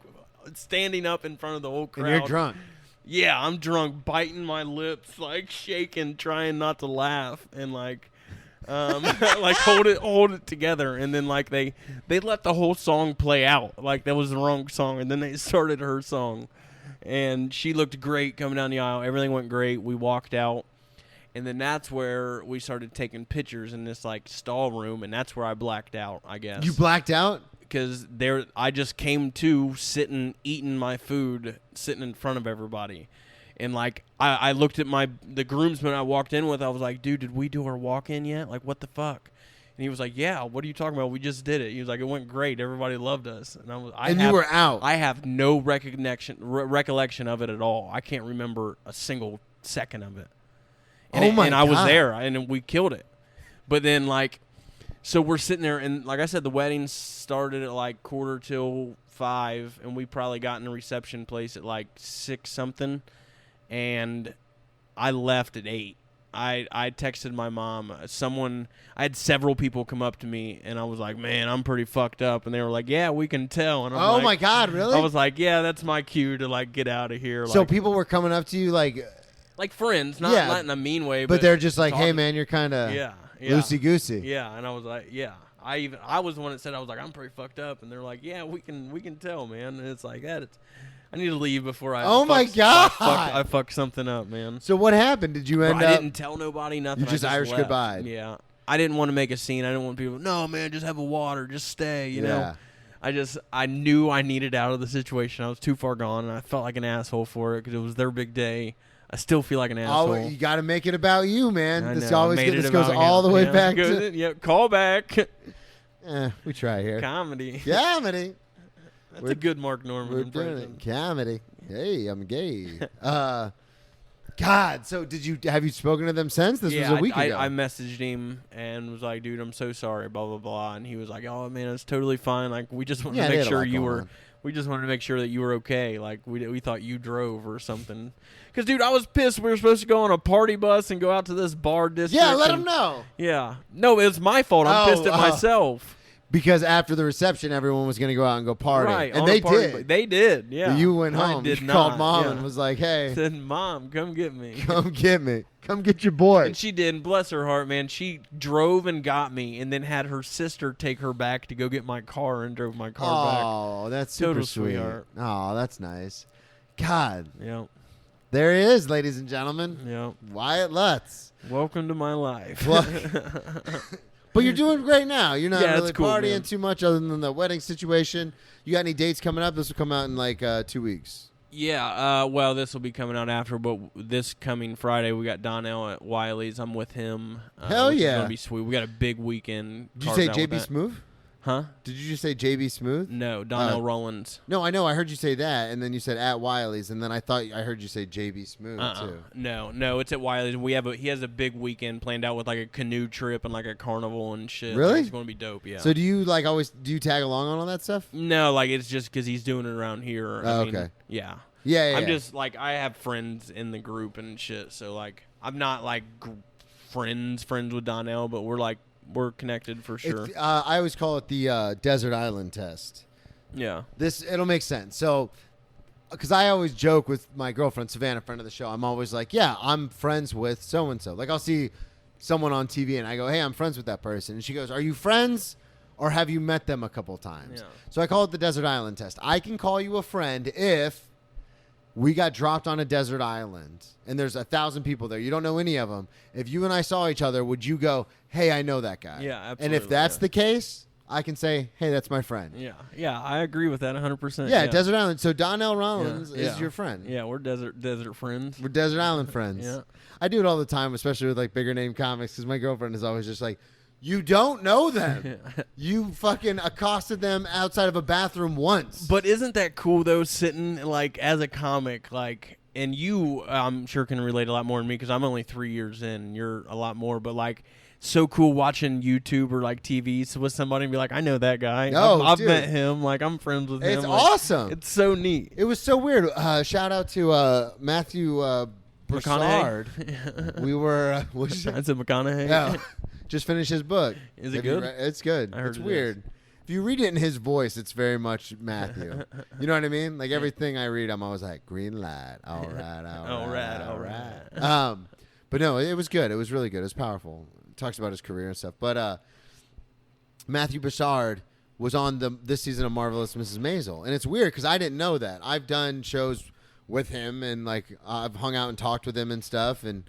standing up in front of the whole crowd. And you're drunk. Yeah, I'm drunk, biting my lips, like, shaking, trying not to laugh, and, like, like, hold it together. And then, like, they let the whole song play out. Like, that was the wrong song, and then they started her song. And she looked great coming down the aisle. Everything went great. We walked out. And then that's where we started taking pictures in this, like, stall room, and that's where I blacked out, I guess. You blacked out? Because I just came to sitting, eating my food, sitting in front of everybody. And, like, I looked at the groomsman I walked in with. I was like, dude, did we do our walk-in yet? Like, what the fuck? And he was like, yeah, what are you talking about? We just did it. He was like, it went great. Everybody loved us. And you were out. I have no recollection of it at all. I can't remember a single second of it. And I was there, and we killed it. But then, like, so we're sitting there, and like I said, the wedding started at like 4:45, and we probably got in the reception place at like 6 something, and I left at 8. I texted my mom. I had several people come up to me, and I was like, man, I'm pretty fucked up. And they were like, yeah, we can tell. And I'm my God, really? I was like, yeah, that's my cue to, like, get out of here. So like, people were coming up to you like friends, not in a mean way. But they're just like, talking. hey, man, you're kind of loosey-goosey. Yeah, and I was like, yeah. I was the one that said, I was like, I'm pretty fucked up. And they're like, yeah, we can tell, man. And it's like, I need to leave before I I fuck something up, man. So what happened? Did you end up? I didn't tell nobody, nothing. You just Irish left. goodbye. Yeah. I didn't want to make a scene. I didn't want people, no, man, just have a water. Just stay, you know. I knew I needed out of the situation. I was too far gone, and I felt like an asshole for it because it was their big day. I still feel like an asshole. You got to make it about you, man. I This know. always goes all the way back to. Yeah, call back. We try here. Comedy. Comedy. That's a good Mark Norman We're impression. doing it. Comedy. Hey, I'm gay. God. So have you spoken to them since? This was a week ago. I messaged him and was like, dude, I'm so sorry, blah, blah, blah. And he was like, oh, man, it's totally fine. Like, we just wanted to make sure you were. We just wanted to make sure that you were okay. Like, we thought you drove or something. Because, dude, I was pissed. We were supposed to go on a party bus and go out to this bar district. Yeah, let them know. Yeah. No, it was my fault. I'm pissed at myself. Because after the reception, everyone was going to go out and go party. Right. And they did. They did, yeah. You went home. You called Mom and was like, hey. Said, Mom, come get me. Come get me. Come get your boy. And she did. And bless her heart, man. She drove and got me and then had her sister take her back to go get my car and drove my car back. Oh, that's super Total sweet. Sweetheart. Oh, that's nice. God. Yep. There he is, ladies and gentlemen. Yep. Wyatt Lutz. Welcome to my life. But you're doing great now. You're not really cool, partying man. too much other than the wedding situation. You got any dates coming up? This will come out in like 2 weeks. Yeah, well, this will be coming out after, but this coming Friday, we got Donnell at Wiley's. I'm with him. Hell which yeah. is going to be sweet. We got a big weekend. Did you say carved out with JB that. Smooth? Huh? Did you just say JB Smooth? No, Donnell Rollins. No, I know. I heard you say that, and then you said at Wiley's, and then I thought I heard you say JB Smooth too. No, it's at Wiley's. He has a big weekend planned out with like a canoe trip and like a carnival and shit. Really? It's going to be dope, yeah. So do you do you tag along on all that stuff? No, like it's just because he's doing it around here. I mean, okay. Yeah. Yeah. I'm just like, I have friends in the group and shit, so like I'm not like friends with Donnell, but we're connected for sure. I always call it the desert island test. Yeah. It'll make sense. So, because I always joke with my girlfriend Savannah, friend of the show, I'm always like, yeah, I'm friends with so and so. Like I'll see someone on TV and I go, hey, I'm friends with that person, and she goes, are you friends or have you met them a couple times? Yeah. So I call it the desert island test. I can call you a friend if we got dropped on a desert island and there's 1,000 people there. You don't know any of them. If you and I saw each other, would you go, hey, I know that guy? Yeah, absolutely. And if that's the case, I can say, hey, that's my friend. Yeah, I agree with that 100%. Yeah, desert island. So Donnell Rollins is your friend. Yeah, we're desert friends. We're desert island friends. Yeah. I do it all the time, especially with like bigger name comics, because my girlfriend is always just like, you don't know them. You fucking accosted them outside of a bathroom once. But isn't that cool though, sitting like as a comic, like, and you, I'm sure can relate a lot more than me because I'm only 3 years in, and you're a lot more, but like, so cool watching YouTube or like TV with somebody and be like, I know that guy. I've met him. Like, I'm friends with him. It's like, awesome. It's so neat. It was so weird. Shout out to Matthew Broussard. We were. That's a McConaughey. Yeah. Just finished his book. Is it good? It's good. I heard it's it weird. If you read it in his voice, it's very much Matthew. You know what I mean? Like everything I read, I'm always like, green light. All right. But no, it was good. It was really good. It was powerful. It talks about his career and stuff. But Matthew Broussard was on this season of Marvelous Mrs. Maisel. And it's weird because I didn't know that. I've done shows with him and like I've hung out and talked with him and stuff. And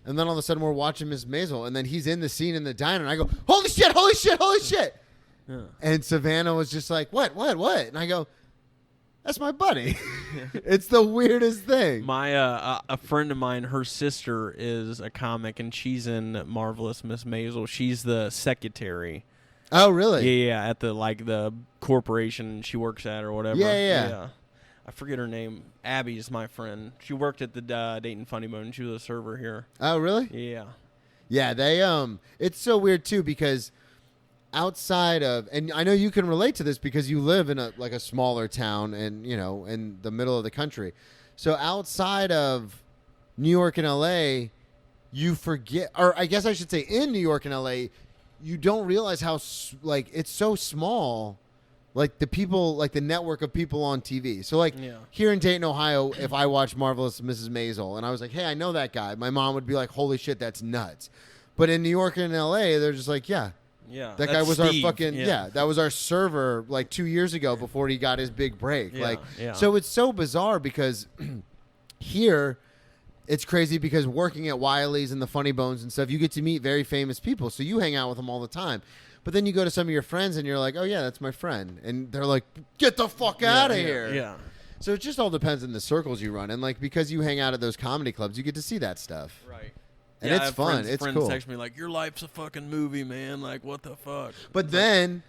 then all of a sudden we're watching Miss Maisel, and then he's in the scene in the diner, and I go, holy shit. Yeah. And Savannah was just like, what? And I go, that's my buddy. It's the weirdest thing. My a friend of mine, her sister is a comic, and she's in Marvelous Miss Maisel. She's the secretary. Oh, really? Yeah, at the corporation she works at or whatever. Yeah. I forget her name. Abby's my friend. She worked at the Dayton Funny Bone. She was a server here. Oh, really? Yeah. Yeah, they it's so weird too because outside of, and I know you can relate to this because you live in a smaller town and in the middle of the country. So outside of New York and LA, you forget, or I guess I should say in New York and LA, you don't realize how it's so small. Like the people, like the network of people on TV. So here in Dayton, Ohio, if I watch Marvelous Mrs. Maisel and I was like, hey, I know that guy, my mom would be like, holy shit, that's nuts. But in New York and LA, they're just like, that guy was Steve. our fucking, that was our server like 2 years ago before he got his big break. So it's so bizarre because here it's crazy because working at Wiley's and the Funny Bones and stuff, you get to meet very famous people. So you hang out with them all the time. But then you go to some of your friends and you're like, oh, yeah, that's my friend. And they're like, get the fuck out of here. Yeah. So it just all depends on the circles you run. And, because you hang out at those comedy clubs, you get to see that stuff. Right. And it's fun. It's friends cool. Text me like, your life's a fucking movie, man. Like, what the fuck? But then,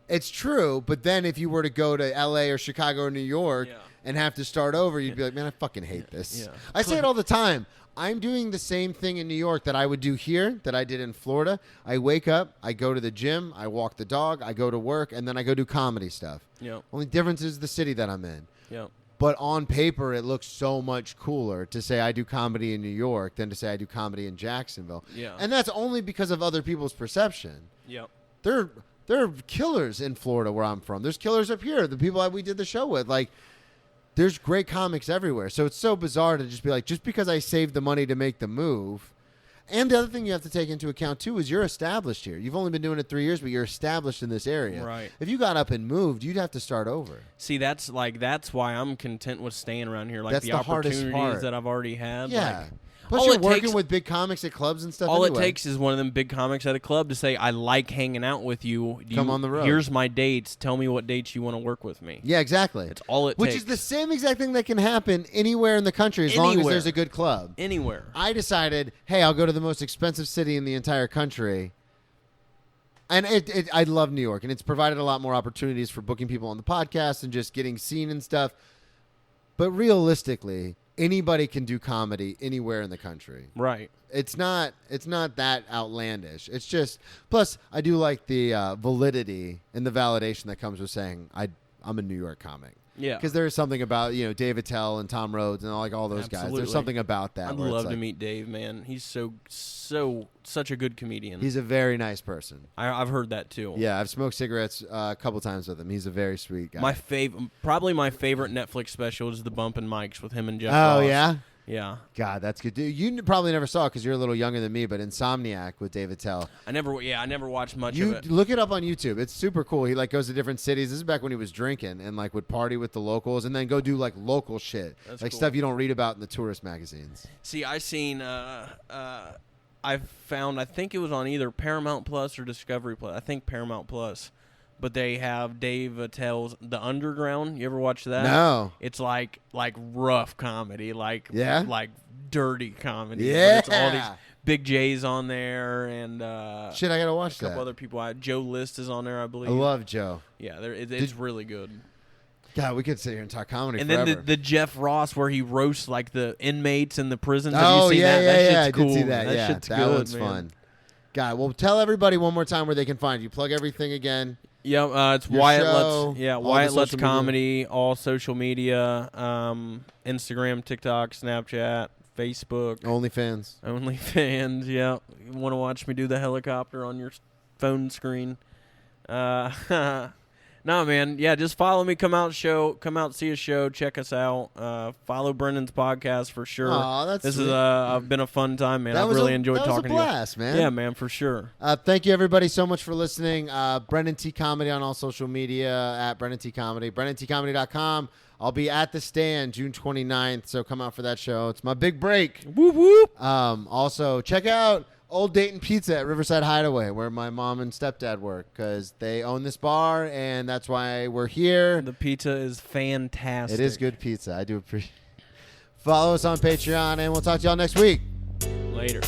it's true. But then if you were to go to L.A. or Chicago or New York and have to start over, you'd be like, man, I fucking hate this. Yeah. I say it all the time. I'm doing the same thing in New York that I would do here, that I did in Florida. I wake up, I go to the gym, I walk the dog, I go to work, and then I go do comedy stuff. Yep. Only difference is the city that I'm in. Yep. But on paper, it looks so much cooler to say I do comedy in New York than to say I do comedy in Jacksonville. Yeah. And that's only because of other people's perception. Yep. There are killers in Florida where I'm from. There's killers up here, the people that we did the show with. There's great comics everywhere. So it's so bizarre to just be like, just because I saved the money to make the move. And the other thing you have to take into account, too, is you're established here. You've only been doing it 3 years, but you're established in this area. Right. If you got up and moved, you'd have to start over. See, that's why I'm content with staying around here. Like, that's the hardest opportunities part that I've already had. Yeah. Plus, you're working with big comics at clubs and stuff. All anyway. it takes is one of them big comics at a club to say, "I like hanging out with you. Come on the road. Here's my dates. Tell me what dates you want to work with me." Yeah, exactly. It's all it Which takes. is the same exact thing that can happen anywhere in the country as long as Anywhere. there's a good club. Anywhere. I decided, hey, I'll go to the most expensive city in the entire country. And I love New York, and it's provided a lot more opportunities for booking people on the podcast and just getting seen and stuff. But realistically, anybody can do comedy anywhere in the country. Right. It's not that outlandish. It's just, plus I do like the validity and the validation that comes with saying I'm a New York comic. Yeah. Because there is something about, Dave Attell and Tom Rhodes and all those guys. There's something about that. I'd love to meet Dave, man. He's such a good comedian. He's a very nice person. I've heard that too. Yeah, I've smoked cigarettes a couple times with him. He's a very sweet guy. Probably my favorite Netflix special is the Bump and Mics with him and Jeff Oh, Ross. yeah? Yeah. God, that's good. Dude, you probably never saw it because you're a little younger than me, but Insomniac with Dave Attell. I never watched much of it. Look it up on YouTube. It's super cool. He goes to different cities. This is back when he was drinking and would party with the locals and then go do local shit. That's cool. cool. Stuff you don't read about in the tourist magazines. See, I seen I found, I think it was on either Paramount Plus or Discovery Plus. I think Paramount Plus. But they have Dave Attell's The Underground. You ever watch that? No. It's like rough comedy, like dirty comedy. Yeah. But it's all these Big J's on there and Shit, I gotta watch a couple that. other people. Joe List is on there, I believe. I love Joe. Yeah, it's really good. God, we could sit here and talk comedy And forever. then the Jeff Ross where he roasts the inmates in the prisons. Oh, have you seen yeah, that? yeah, That yeah. shit's cool. I did see that. Yeah, shit's that good, one's man. fun. God, well, tell everybody one more time where they can find you. Plug everything again. Yeah, it's Your Wyatt show, Lutz. Yeah, all the Wyatt Lutz social media. Comedy, all social media, Instagram, TikTok, Snapchat, Facebook, OnlyFans. Yeah, you want to watch me do the helicopter on your phone screen? No, man. Yeah, just follow me. Come out, see a show. Check us out. Follow Brendan's podcast for sure. Aw, that's this sweet. is been a fun time, man. I've really enjoyed talking to you. That was a blast, man. Yeah, man, for sure. Thank you, everybody, so much for listening. Brendan T. Comedy on all social media, at Brendan T. Comedy. BrendanTComedy.com. I'll be at the Stand June 29th, so come out for that show. It's my big break. Whoop, whoop. Also, check out Old Dayton Pizza at Riverside Hideaway, where my mom and stepdad work, because they own this bar, and that's why we're here. The pizza is fantastic. It is good pizza. I do appreciate. Follow us on Patreon, and we'll talk to y'all next week. Later.